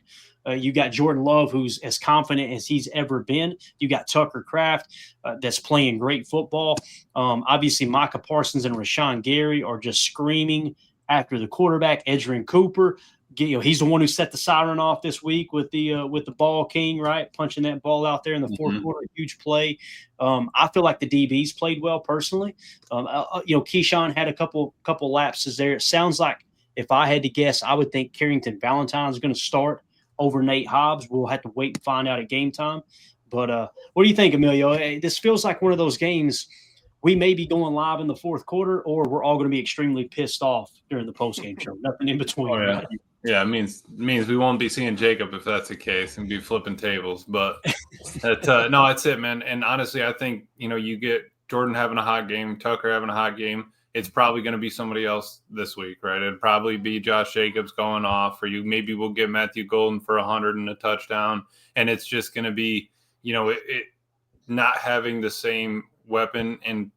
You got Jordan Love, who's as confident as he's ever been. You got Tucker Kraft, that's playing great football. Obviously, Micah Parsons and Rashawn Gary are just screaming after the quarterback. Edgerrin Cooper, he's the one who set the siren off this week with the ball king, right? Punching that ball out there in the fourth quarter, huge play. I feel like the DBs played well personally. Keyshawn had a couple lapses there. It sounds like, if I had to guess, I would think Carrington Valentine is going to start over Nate Hobbs. We'll have to wait and find out at game time. But what do you think, Emilio? This feels like one of those games we may be going live in the fourth quarter, or we're all going to be extremely pissed off during the postgame show. Nothing in between. Oh, yeah. Yeah, it means we won't be seeing Jacob if that's the case, and be flipping tables. But no, that's it, man. And honestly, I think you get Jordan having a hot game, Tucker having a hot game. It's probably going to be somebody else this week, right? It'd probably be Josh Jacobs going off, or maybe we'll get Matthew Golden for 100 and a touchdown, and it's just going to be, it not having the same weapon. And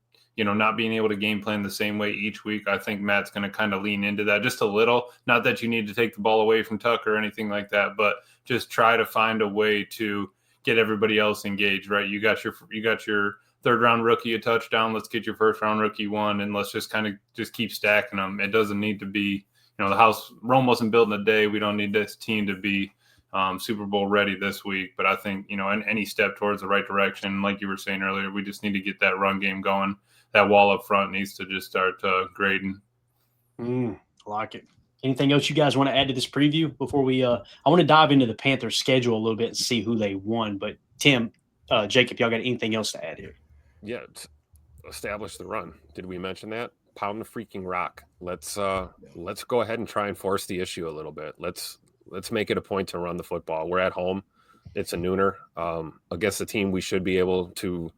not being able to game plan the same way each week. I think Matt's going to kind of lean into that just a little. Not that you need to take the ball away from Tucker or anything like that, but just try to find a way to get everybody else engaged, right? You got your third round rookie a touchdown. Let's get your first round rookie one, and let's just kind of just keep stacking them. It doesn't need to be, Rome wasn't built in a day. We don't need this team to be Super Bowl ready this week, but I think, any step towards the right direction, like you were saying earlier, we just need to get that run game going. That wall up front needs to just start grading. Like it. Anything else you guys want to add to this preview before we I want to dive into the Panthers schedule a little bit and see who they won. But Tim, Jacob, y'all got anything else to add here? Yeah, establish the run. Did we mention that? Pound the freaking rock. Let's go ahead and try and force the issue a little bit. Let's make it a point to run the football. We're at home. It's a nooner against a team we should be able to,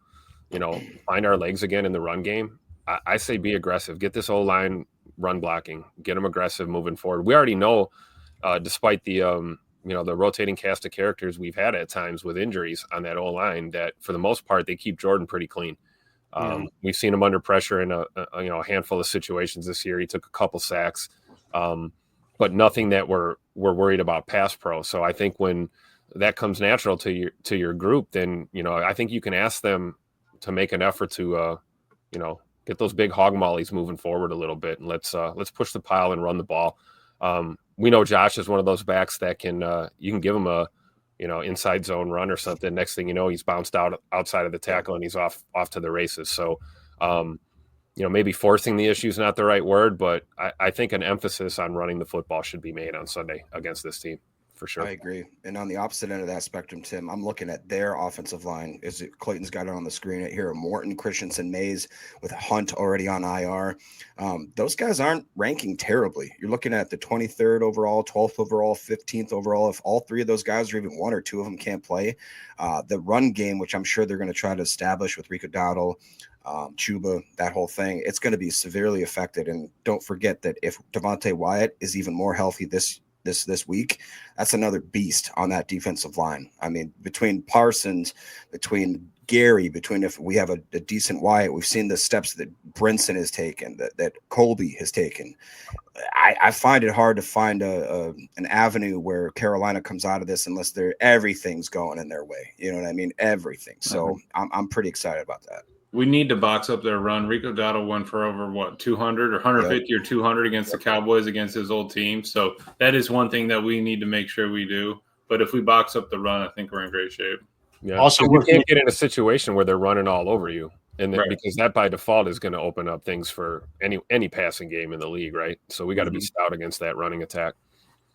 find our legs again in the run game. I say be aggressive. Get this O-line run blocking. Get them aggressive moving forward. We already know, despite the the rotating cast of characters we've had at times with injuries on that O-line, that for the most part they keep Jordan pretty clean. We've seen him under pressure in a handful of situations this year. He took a couple sacks, but nothing that we're worried about pass pro. So I think when that comes natural to your group, then I think you can ask them to make an effort to get those big hog mollies moving forward a little bit, and let's push the pile and run the ball. We know Josh is one of those backs that can you can give him a inside zone run or something. Next thing you know, he's bounced outside of the tackle and he's off to the races. So maybe forcing the issue is not the right word, but I think an emphasis on running the football should be made on Sunday against this team. For sure. I agree. And on the opposite end of that spectrum, Tim, I'm looking at their offensive line. Clayton's got it on the screen here. Morton, Christensen, Mays, with Hunt already on IR. Those guys aren't ranking terribly. You're looking at the 23rd overall, 12th overall, 15th overall. If all three of those guys, or even one or two of them, can't play, the run game, which I'm sure they're going to try to establish with Rico Dowdle, Chuba, that whole thing, it's going to be severely affected. And don't forget that if Devontae Wyatt is even more healthy this week, that's another beast on that defensive line. I mean, between Parsons, between Gary, between if we have a decent Wyatt, we've seen the steps that Brinson has taken, that Colby has taken. I find it hard to find an avenue where Carolina comes out of this unless everything's going in their way. You know what I mean? Everything. So I'm pretty excited about that. We need to box up their run. Rico Dowdle went for over 200 or 150 or 200 against the Cowboys against his old team. So that is one thing that we need to make sure we do. But if we box up the run, I think we're in great shape. Yeah. Also, we can't get in a situation where they're running all over you, and right. Because that by default is going to open up things for any passing game in the league, right? So we got to be stout against that running attack.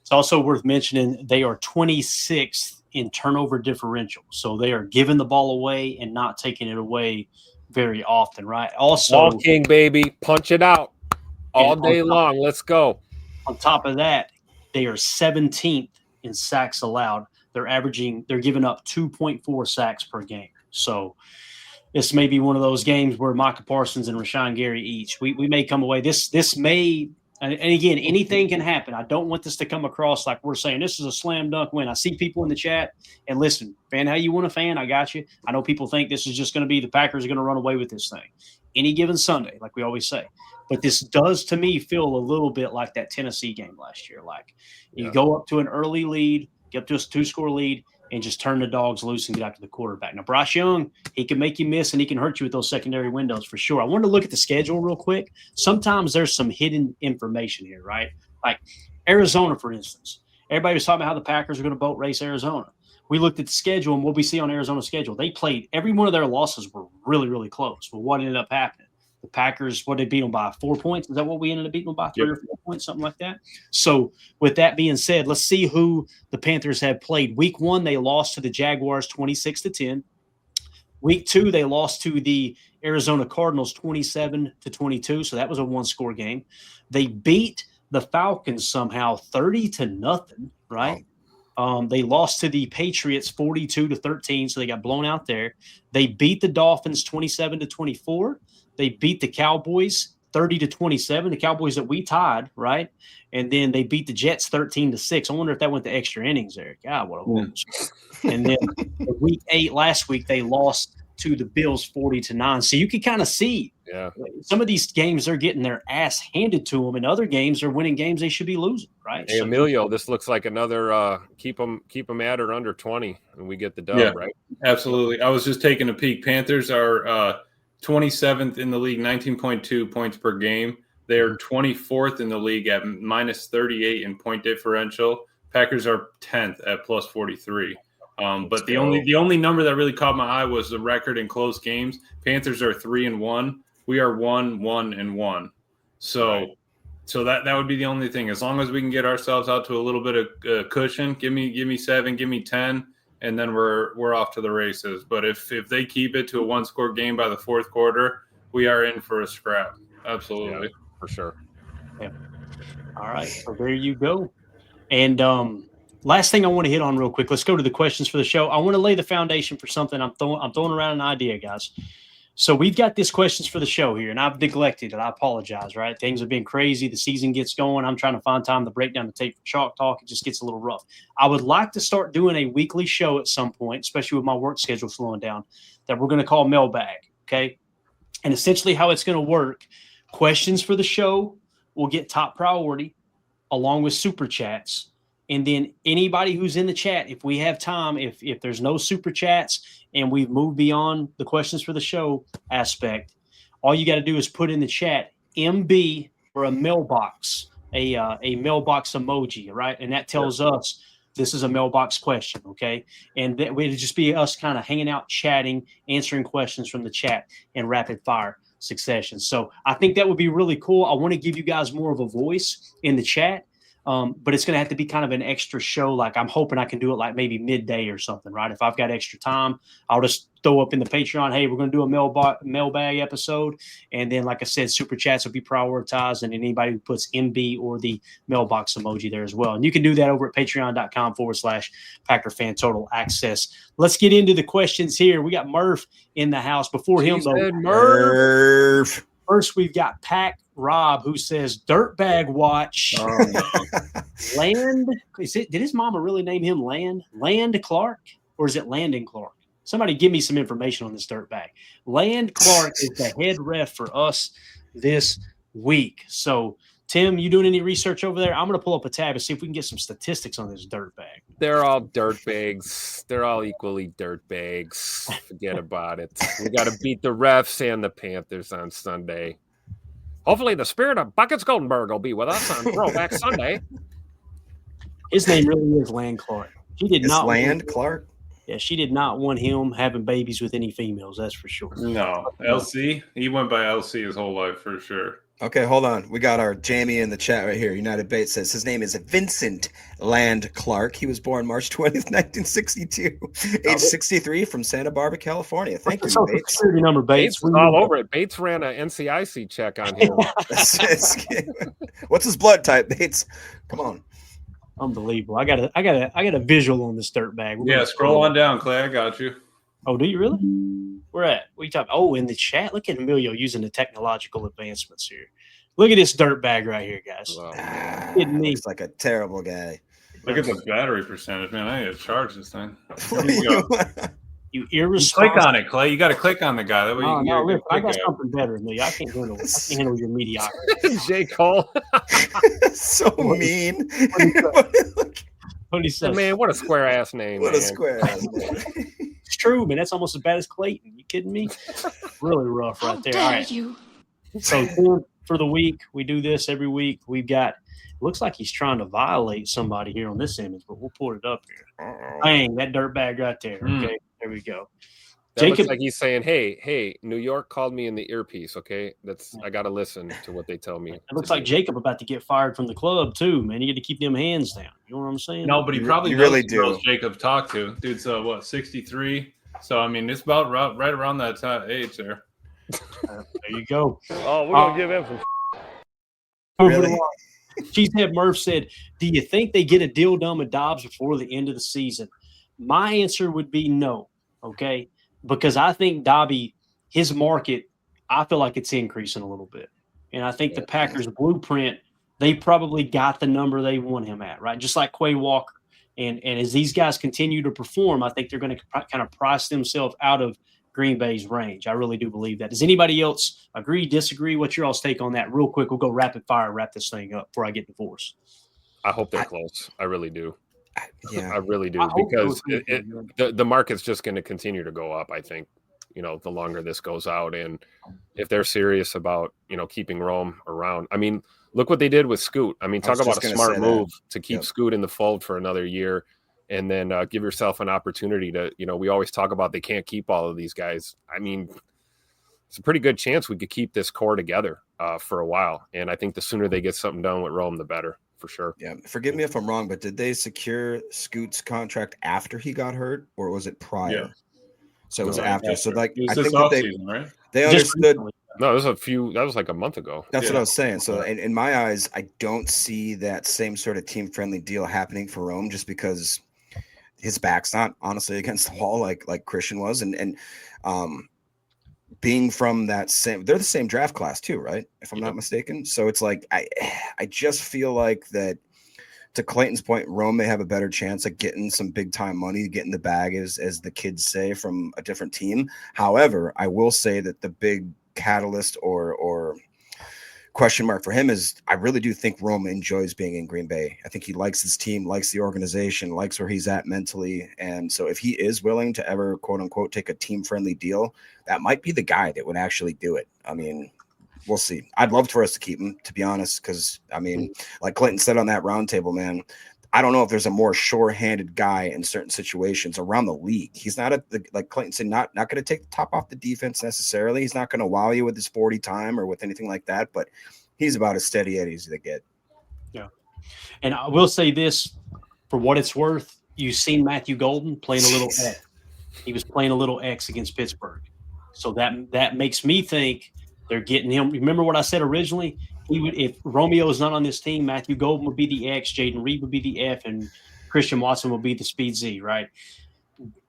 It's also worth mentioning they are 26th in turnover differential, so they are giving the ball away and not taking it away very often, right? Also, Ball King, baby, punch it out all day long. Let's go. On top of that, they are 17th in sacks allowed. They're giving up 2.4 sacks per game. So this may be one of those games where Micah Parsons and Rashawn Gary each. We may come away. This may, and again, anything can happen. I don't want this to come across like we're saying this is a slam dunk win. I see people in the chat, and listen, fan how you want to fan. I got you. I know people think this is just going to be the Packers are going to run away with this thing any given Sunday, like we always say. But this does, to me, feel a little bit like that Tennessee game last year. Like you go up to an early lead, get up to a 2-score lead, and just turn the dogs loose and get after the quarterback. Now, Bryce Young, he can make you miss and he can hurt you with those secondary windows for sure. I wanted to look at the schedule real quick. Sometimes there's some hidden information here, right? Like Arizona, for instance. Everybody was talking about how the Packers are going to boat race Arizona. We looked at the schedule, and what we see on Arizona's schedule, they played – every one of their losses were really, really close. But what ended up happening? The Packers, they beat them by 4 points? Is that what we ended up beating them by, 3 or 4 points, something like that? So with that being said, let's see who the Panthers have played. Week 1, they lost to the Jaguars 26-10. Week 2, they lost to the Arizona Cardinals 27-22. So that was a 1-score game. They beat the Falcons somehow 30-0, right? They lost to the Patriots 42-13, so they got blown out there. They beat the Dolphins 27-24. They beat the Cowboys 30-27, the Cowboys that we tied, right? And then they beat the Jets 13-6. I wonder if that went to extra innings there. God, what a win. And then week 8 last week, they lost to the Bills 40-9. So you can kind of see some of these games they're getting their ass handed to them, and other games are winning games they should be losing, right? Hey, Emilio, this looks like another keep them at or under 20, and we get the dub, right? Absolutely. I was just taking a peek. Panthers are 27th in the league, 19.2 points per game. They are 24th in the league at minus 38 in point differential. Packers are 10th at plus 43. But the only number that really caught my eye was the record in close games. Panthers are 3-1. We are 1-1-1. So that would be the only thing. As long as we can get ourselves out to a little bit of cushion, give me 7, give me 10, and then we're off to the races. But if they keep it to a one-score game by the fourth quarter, we are in for a scrap. Absolutely, for sure. Yeah. All right, so there you go. And last thing I want to hit on real quick. Let's go to the questions for the show. I want to lay the foundation for something. I'm throwing around an idea, guys. So we've got these questions for the show here, and I've neglected it. I apologize, right? Things have been crazy. The season gets going. I'm trying to find time to break down the tape for Chalk Talk. It just gets a little rough. I would like to start doing a weekly show at some point, especially with my work schedule slowing down, that we're going to call Mailbag, okay? And essentially how it's going to work, questions for the show will get top priority along with Super Chats. And then anybody who's in the chat, if we have time, if there's no Super Chats and we've moved beyond the questions for the show aspect, all you got to do is put in the chat MB or a mailbox, a mailbox emoji, right? And that tells us this is a mailbox question, okay? And that would just be us kind of hanging out, chatting, answering questions from the chat in rapid fire succession. So I think that would be really cool. I want to give you guys more of a voice in the chat. But it's going to have to be kind of an extra show. Like I'm hoping I can do it like maybe midday or something, right? If I've got extra time, I'll just throw up in the Patreon, hey, we're going to do a mailbag episode. And then, like I said, Super Chats will be prioritized. And anybody who puts MB or the mailbox emoji there as well. And you can do that over at patreon.com/Packer Fan Total Access. Let's get into the questions here. We got Murph in the house. Before him, though, Murph. First, we've got Pack Rob, who says Dirtbag Watch. Land. Did his mama really name him Land Clark? Or is it Landon Clark? Somebody give me some information on this dirtbag. Land Clark is the head ref for us this week. So, Tim, you doing any research over there? I'm going to pull up a tab and see if we can get some statistics on this dirtbag. They're all dirtbags. They're all equally dirtbags. Forget about it. We got to beat the refs and the Panthers on Sunday. Hopefully the spirit of Buckets Goldenberg will be with us on Throwback Sunday. His name really is Land Clark. She did not Land Clark? Yeah, she did not want him having babies with any females, that's for sure. No. LC? He went by LC his whole life for sure. Okay, hold on. We got our Jamie in the chat right here. United Bates says his name is Vincent Land Clark. He was born March 20th, 1962. Age 63 from Santa Barbara, California. Thank you, Bates. Security number, Bates. Bates all over it. Bates ran an NCIC check on him. What's his blood type, Bates? Come on. Unbelievable. I got a visual on this dirtbag. Yeah, scroll on down, Clay. I got you. Oh, do you really? Where at? What are you talking? Oh, in the chat. Look at Emilio using the technological advancements here. Look at this dirtbag right here, guys. Wow. Looks like a terrible guy. Look at the battery percentage, man. I need to charge this thing. You irresponsible. Click on it, Clay. You got to click on the guy. That way listen, I got something better, Emilio. I can't handle your mediocrity. J. Cole. So mean. What he said? Man, what a square ass name. What a square ass name. It's true, man. That's almost as bad as Clayton. You kidding me? Really rough right there. All right. You. So for the week, we do this every week. We've got, looks like he's trying to violate somebody here on this image, but we'll pull it up here. Bang, that dirtbag right there. Okay, there we go. That Jacob, looks like he's saying, hey, New York called me in the earpiece, okay? I got to listen to what they tell me. It looks like Jacob about to get fired from the club, too, man. You got to keep them hands down. You know what I'm saying? No, but he probably really do. Jacob talked to. Dude's, 63? So, I mean, it's about right around that age there. There you go. Oh, we're going to give him some really? Cheesehead Murph said, do you think they get a deal done with Dobbs before the end of the season? My answer would be no, okay? Because I think Dobby, his market, I feel like it's increasing a little bit. And I think the Packers blueprint, they probably got the number they want him at, right? Just like Quay Walker. And as these guys continue to perform, I think they're going to kind of price themselves out of Green Bay's range. I really do believe that. Does anybody else agree, disagree? What's your all's take on that? Real quick, we'll go rapid fire, wrap this thing up before I get divorced. I hope they're close. I really do. Yeah, I really do, because the market's just going to continue to go up, I think, the longer this goes out. And if they're serious about, keeping Rome around, I mean, look what they did with Scoot. I mean, talk about a smart move to keep Scoot in the fold for another year, and then give yourself an opportunity to, we always talk about they can't keep all of these guys. I mean, it's a pretty good chance we could keep this core together for a while. And I think the sooner they get something done with Rome, the better, for sure. Yeah. Forgive me if I'm wrong, but did they secure Scoot's contract after he got hurt, or was it prior? Yeah. So it was after. So I think that right? They understood. No, that was like a month ago. That's what I was saying. So in my eyes, I don't see that same sort of team-friendly deal happening for Rome, just because his back's not honestly against the wall like Christian was. And being from they're the same draft class too, right? If I'm not mistaken. So it's like, I just feel like that, to Clayton's point, Rome may have a better chance at getting some big time money, getting the bag, as the kids say, from a different team. However, I will say that the big catalyst or question mark for him is, I really do think Rome enjoys being in Green Bay. I think he likes his team, likes the organization, likes where he's at mentally. And so if he is willing to ever, quote unquote, take a team friendly deal, that might be the guy that would actually do it. I mean, we'll see. I'd love for us to keep him, to be honest, because, I mean, like Clayton said on that roundtable, man, I don't know if there's a more sure-handed guy in certain situations around the league. He's not, like Clayton said, not going to take the top off the defense necessarily. He's not going to wow you with his 40 time or with anything like that, but he's about as steady as they get. Yeah. And I will say this, for what it's worth, you've seen Matthew Golden playing a little X. He was playing a little X against Pittsburgh. So that makes me think they're getting him. Remember what I said originally? If Romeo is not on this team, Matthew Golden would be the X, Jaden Reed would be the F, and Christian Watson will be the speed Z, right?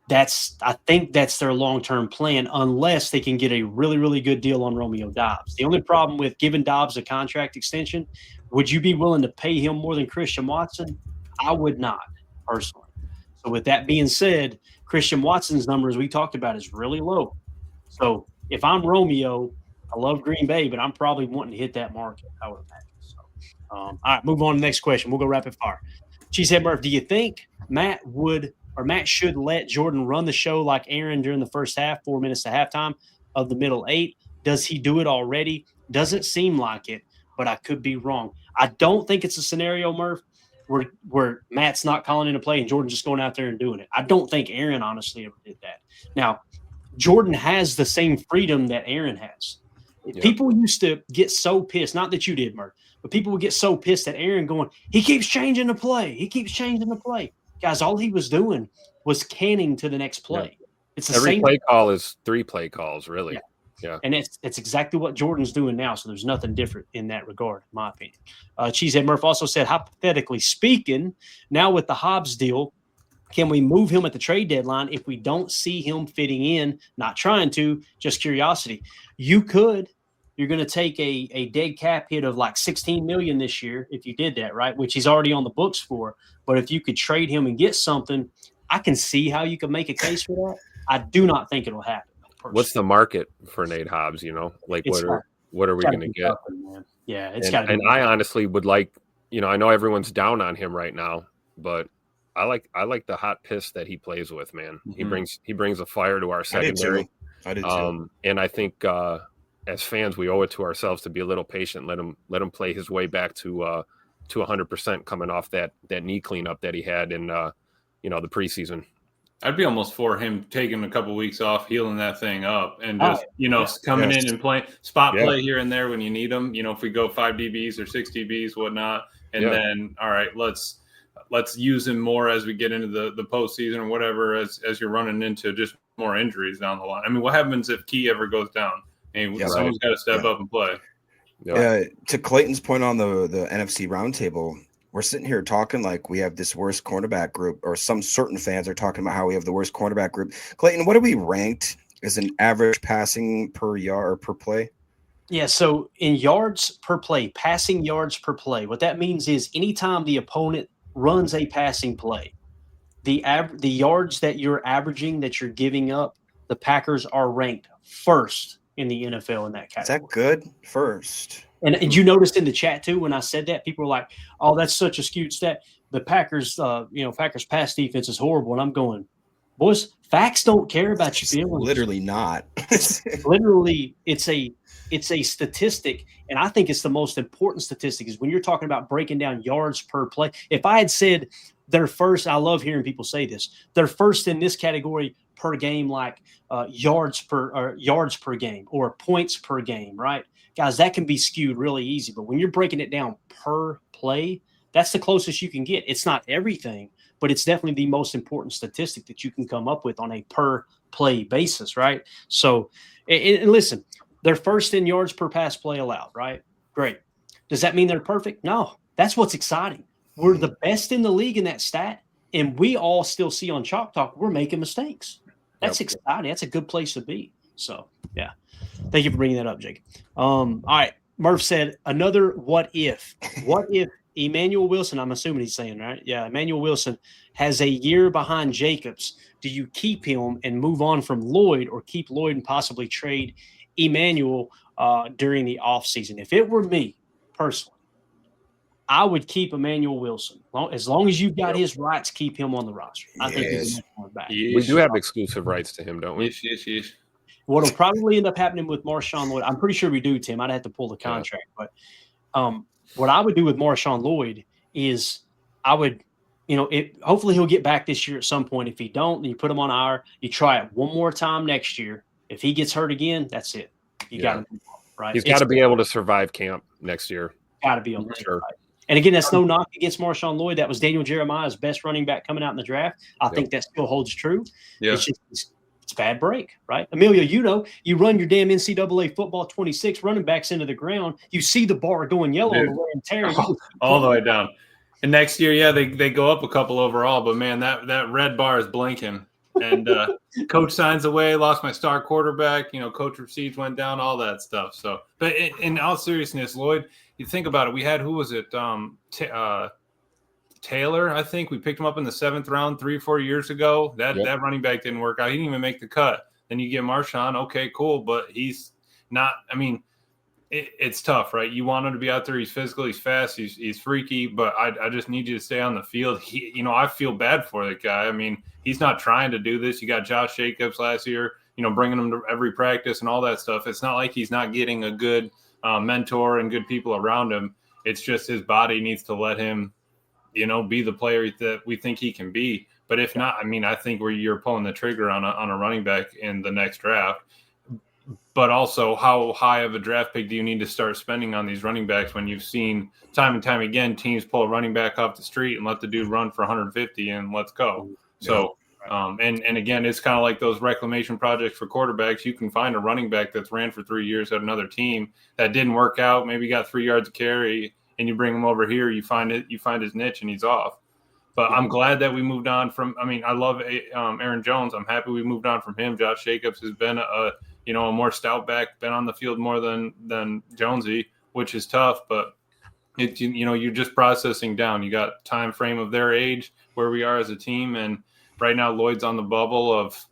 I think that's their long-term plan, unless they can get a really, really good deal on Romeo Doubs. The only problem with giving Doubs a contract extension, would you be willing to pay him more than Christian Watson? I would not, personally. So with that being said, Christian Watson's number, as we talked about, is really low. So if I'm Romeo, I love Green Bay, but I'm probably wanting to hit that market, I would imagine. So, all right, move on to the next question. We'll go rapid fire. Cheesehead Murph, do you think Matt should let Jordan run the show like Aaron during the first half, 4 minutes to halftime of the middle 8? Does he do it already? Doesn't seem like it, but I could be wrong. I don't think it's a scenario, Murph, where Matt's not calling in a play and Jordan's just going out there and doing it. I don't think Aaron honestly ever did that. Now, Jordan has the same freedom that Aaron has. Yep. People used to get so pissed, not that you did, Murph, but people would get so pissed at Aaron going, he keeps changing the play. He keeps changing the play. Guys, all he was doing was canning to the next play. Yeah. It's the every same play call is 3 play calls, really. Yeah. And it's exactly what Jordan's doing now, so there's nothing different in that regard, in my opinion. Cheesehead Murph also said, hypothetically speaking, now with the Hobbs deal, can we move him at the trade deadline if we don't see him fitting in? Not trying to, just curiosity. You could. You're going to take a dead cap hit of like $16 million this year if you did that, right? Which he's already on the books for. But if you could trade him and get something, I can see how you could make a case for that. I do not think it'll happen. Personally. What's the market for Nate Hobbs? Like what are we going to get? Yeah, it's got to be. And I honestly would like, I know everyone's down on him right now, but I like the hot piss that he plays with, man. Mm-hmm. He brings a fire to our secondary. I did too. And I think as fans, we owe it to ourselves to be a little patient. Let him play his way back to 100% coming off that knee cleanup that he had in the preseason. I'd be almost for him taking a couple weeks off, healing that thing up, and just coming in and playing play here and there when you need them. If we go 5 DBs or 6 DBs, whatnot, and then all right, let's use him more as we get into the postseason or whatever. As you're running into just more injuries down the line. I mean, what happens if Key ever goes down? Someone's got to step up and play. Yeah. To Clayton's point on the NFC roundtable, we're sitting here talking like we have this worst cornerback group, or some certain fans are talking about how we have the worst cornerback group. Clayton, what are we ranked as an average passing per yard or per play? Yeah, so in yards per play, passing yards per play, what that means is anytime the opponent runs a passing play, the yards that you're averaging, that you're giving up the Packers are ranked first in the NFL in that category. Is that good? First. And you noticed in the chat too when I said that, people were like, "Oh, that's such a skewed stat." The Packers, Packers pass defense is horrible, and I'm going, boys, facts don't care about your feelings. Literally not. Literally, it's a statistic, and I think it's the most important statistic is when you're talking about breaking down yards per play. If I had said they're first, I love hearing people say this. They're first in this category per game, like yards per game or points per game, right? Guys, that can be skewed really easy. But when you're breaking it down per play, that's the closest you can get. It's not everything, but it's definitely the most important statistic that you can come up with on a per play basis, right? So, and listen, they're first in yards per pass play allowed, right? Great. Does that mean they're perfect? No. That's what's exciting. We're the best in the league in that stat, and we all still see on Chalk Talk we're making mistakes. That's exciting. That's a good place to be. So, yeah. Thank you for bringing that up, Jake. All right. Murph said, another what if. What if Emmanuel Wilson, I'm assuming he's saying, right? Yeah, Emmanuel Wilson has a year behind Jacobs. Do you keep him and move on from Lloyd or keep Lloyd and possibly trade Emmanuel during the offseason? If it were me, personally, I would keep Emmanuel Wilson. As long as you've got his rights, keep him on the roster. I think he's going back. We do have exclusive rights to him, don't we? Yes. What will probably end up happening with Marshawn Lloyd, I'm pretty sure we do, Tim. I'd have to pull the contract. But what I would do with Marshawn Lloyd is I would, hopefully he'll get back this year at some point. If he don't, then you put him on IR. You try it one more time next year. If he gets hurt again, that's it. You got to move on, right? He's got to be able to survive camp next year. Got to be able to. Sure. Right? And again, that's no knock against Marshawn Lloyd. That was Daniel Jeremiah's best running back coming out in the draft. I think that still holds true. Yeah. It's bad break, right? Emilio, you run your damn NCAA football 26 running backs into the ground. You see the bar going yellow on the way and tearing all the way down. And next year, they go up a couple overall, but man, that red bar is blinking. And coach signs away, lost my star quarterback. Coach receipts went down, all that stuff. So, but in all seriousness, Lloyd, you think about it. We had who was it? Taylor, I think we picked him up in the 7th round 3 or 4 years ago. That running back didn't work out. He didn't even make the cut. Then you get Marshawn. Okay, cool, but he's not. I mean, it's tough, right? You want him to be out there. He's physical. He's fast. He's freaky. But I just need you to stay on the field. I feel bad for that guy. I mean, he's not trying to do this. You got Josh Jacobs last year. Bringing him to every practice and all that stuff. It's not like he's not getting a good mentor and good people around him. It's just his body needs to let him, be the player that we think he can be. But if not, I mean, I think you're pulling the trigger on a running back in the next draft. But also, how high of a draft pick do you need to start spending on these running backs when you've seen time and time again teams pull a running back off the street and let the dude run for 150 and let's go. So, and again, it's kind of like those reclamation projects for quarterbacks. You can find a running back that's ran for 3 years at another team that didn't work out, maybe got 3 yards of carry, and you bring him over here, you find his niche and he's off. But I'm glad that we moved on from. I mean, I love Aaron Jones. I'm happy we moved on from him. Josh Jacobs has been a more stout back, been on the field more than Jonesy, which is tough. But you're just processing down. You got time frame of their age, where we are as a team, and right now Lloyd's on the bubble of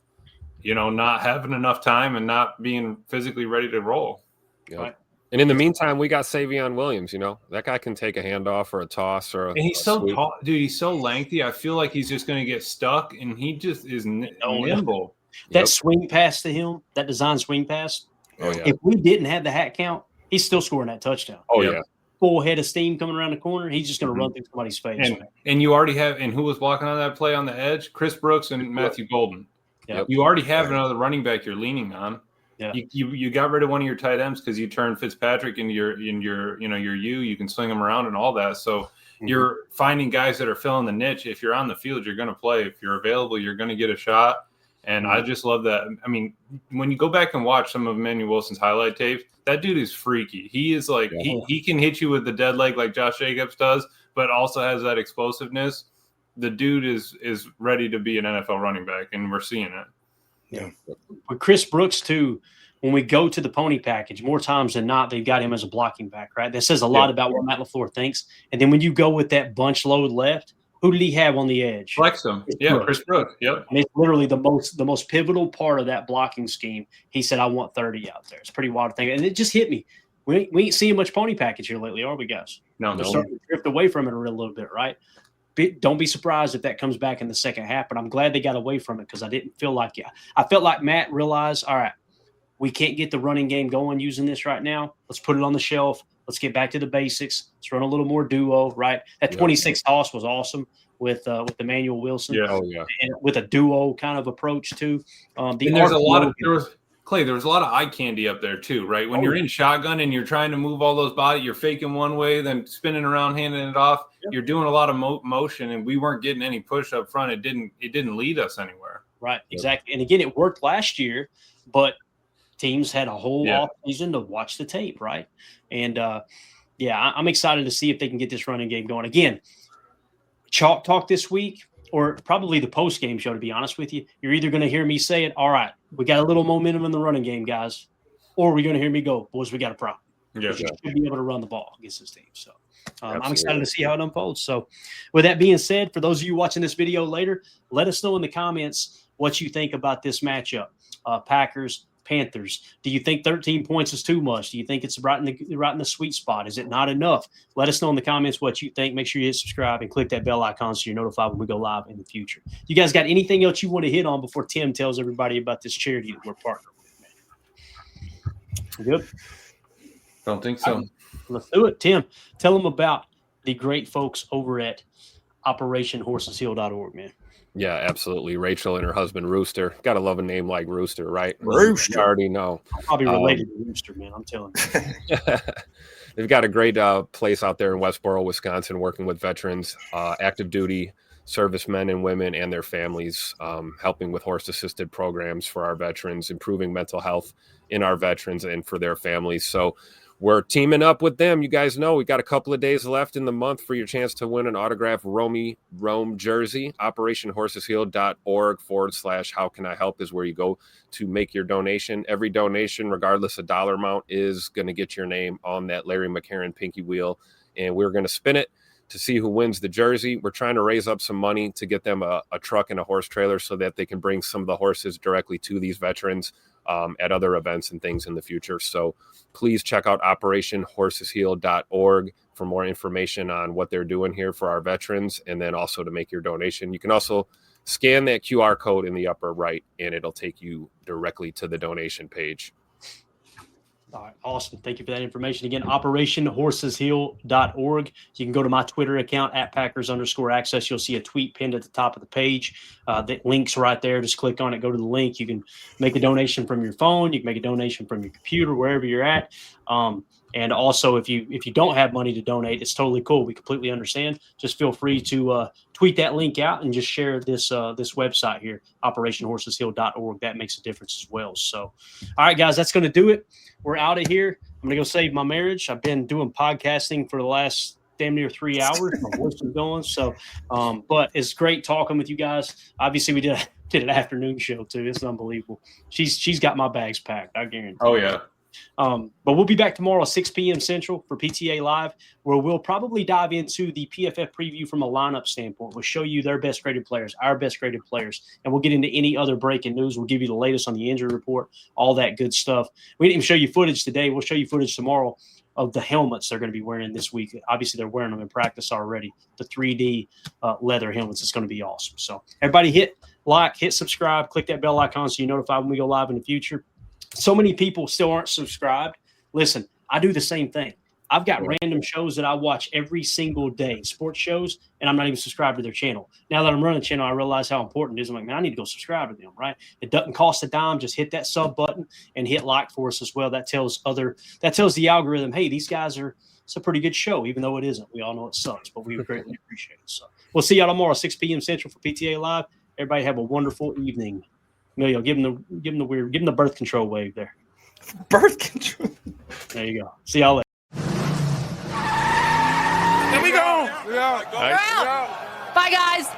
not having enough time and not being physically ready to roll. Yeah. Right? And in the meantime, we got Savion Williams. That guy can take a handoff or a toss or and he's so tall, dude. He's so lengthy. I feel like he's just going to get stuck, and he just is nimble. That swing pass to him, that design swing pass. Oh yeah. If we didn't have the hat count, he's still scoring that touchdown. Oh yeah. Full head of steam coming around the corner. He's just going to run through somebody's face. And you already have. And who was blocking on that play on the edge? Chris Brooks and Matthew Golden. Yep. You already have another running back you're leaning on. Yeah. You got rid of one of your tight ends because you turned Fitzpatrick into your you can swing him around and all that. So you're finding guys that are filling the niche. If you're on the field, you're going to play. If you're available, you're going to get a shot. And I just love that. I mean, when you go back and watch some of Emmanuel Wilson's highlight tapes, that dude is freaky. He is like he can hit you with the dead leg like Josh Jacobs does, but also has that explosiveness. The dude is ready to be an NFL running back, and we're seeing it. Yeah. With Chris Brooks, too, when we go to the pony package, more times than not, they've got him as a blocking back, right? That says a lot about what Matt LaFleur thinks. And then when you go with that bunch load left, Who did he have on the edge? Flex him. Chris Brooks. Yep. And it's literally the most pivotal part of that blocking scheme. He said, I want 30 out there. It's a pretty wild thing. And it just hit me. We ain't seeing much pony package here lately, are we, guys? No. We're starting to drift away from it a little bit, right? Don't be surprised if that comes back in the second half, but I'm glad they got away from it because I didn't feel like it. I felt like Matt realized, all right, we can't get the running game going using this right now. Let's put it on the shelf. Let's get back to the basics. Let's run a little more duo, right? That 26 toss was awesome with Emmanuel Wilson. Yeah, and with a duo kind of approach too. There was a lot of eye candy up there too, right? When you're in shotgun and you're trying to move all those bodies, you're faking one way, then spinning around, handing it off. Yep. You're doing a lot of motion, and we weren't getting any push up front. It didn't lead us anywhere. Right, exactly. And again, it worked last year, but teams had a whole off season to watch the tape, right? And I'm excited to see if they can get this running game going. Again, chalk talk this week, or probably the post game show, to be honest with you. You're either going to hear me say it, all right, we got a little momentum in the running game, guys, or we're going to hear me go, boys, we got a problem. Yeah, we should be able to run the ball against this team. So I'm excited to see how it unfolds. So with that being said, for those of you watching this video later, let us know in the comments what you think about this matchup. Packers, Panthers. Do you think 13 points is too much? Do you think it's right in the sweet spot? Is it not enough? Let us know in the comments what you think. Make sure you hit subscribe and click that bell icon so you're notified when we go live in the future. You guys got anything else you want to hit on before Tim tells everybody about this charity that we're partnered with? Good? Don't think so. Let's do it. Tim, tell them about the great folks over at OperationHorsesHill.org, man. Yeah, absolutely. Rachel and her husband, Rooster. Got to love a name like Rooster, right? Rooster. You already know. I'm probably related to Rooster, man. I'm telling you. They've got a great place out there in Westboro, Wisconsin, working with veterans, active duty servicemen and women and their families, helping with horse-assisted programs for our veterans, improving mental health in our veterans and for their families. So we're teaming up with them. You guys know we got a couple of days left in the month for your chance to win an autographed Rome jersey. OperationHorsesHill.org/how can I help is where you go to make your donation. Every donation, regardless of dollar amount, is going to get your name on that Larry McCarron pinky wheel, and we're going to spin it to see who wins the jersey. We're trying to raise up some money to get them a truck and a horse trailer so that they can bring some of the horses directly to these veterans at other events and things in the future. So please check out OperationHorsesHill.org for more information on what they're doing here for our veterans, and then also to make your donation. You can also scan that QR code in the upper right, and it'll take you directly to the donation page. All right, awesome. Thank you for that information. Again, OperationHorsesHill.org. You can go to my Twitter account at Packers_access. You'll see a tweet pinned at the top of the page. The link's right there. Just click on it, go to the link. You can make a donation from your phone. You can make a donation from your computer, wherever you're at. And also, if you don't have money to donate, it's totally cool. We completely understand. Just feel free to tweet that link out and just share this website here, OperationHorsesHill.org. That makes a difference as well. So, all right, guys, that's going to do it. We're out of here. I'm going to go save my marriage. I've been doing podcasting for the last damn near 3 hours. My voice is going. So, but it's great talking with you guys. Obviously, we did an afternoon show too. It's unbelievable. She's got my bags packed. I guarantee. Oh yeah. But we'll be back tomorrow at 6 p.m. Central for PTA Live, where we'll probably dive into the PFF preview from a lineup standpoint. We'll show you their best graded players, our best graded players, and we'll get into any other breaking news. We'll give you the latest on the injury report, all that good stuff. We didn't even show you footage today. We'll show you footage tomorrow of the helmets they're going to be wearing this week. Obviously, they're wearing them in practice already. The 3D leather helmets. It's going to be awesome. So everybody hit like, hit subscribe, click that bell icon so you're notified when we go live in the future. So many people still aren't subscribed. Listen, I do the same thing. I've got random shows that I watch every single day, sports shows, and I'm not even subscribed to their channel. Now that I'm running a channel, I realize how important it is. I'm like, man, I need to go subscribe to them, right? It doesn't cost a dime. Just hit that sub button and hit like for us as well. That tells the algorithm, hey, these guys it's a pretty good show, even though it isn't. We all know it sucks, but we greatly appreciate it. So we'll see y'all tomorrow, 6 p.m. Central for PTA Live. Everybody have a wonderful evening. Emilio, give him the birth control wave there. Birth control. There you go. See y'all later. Here we go. Bye, guys.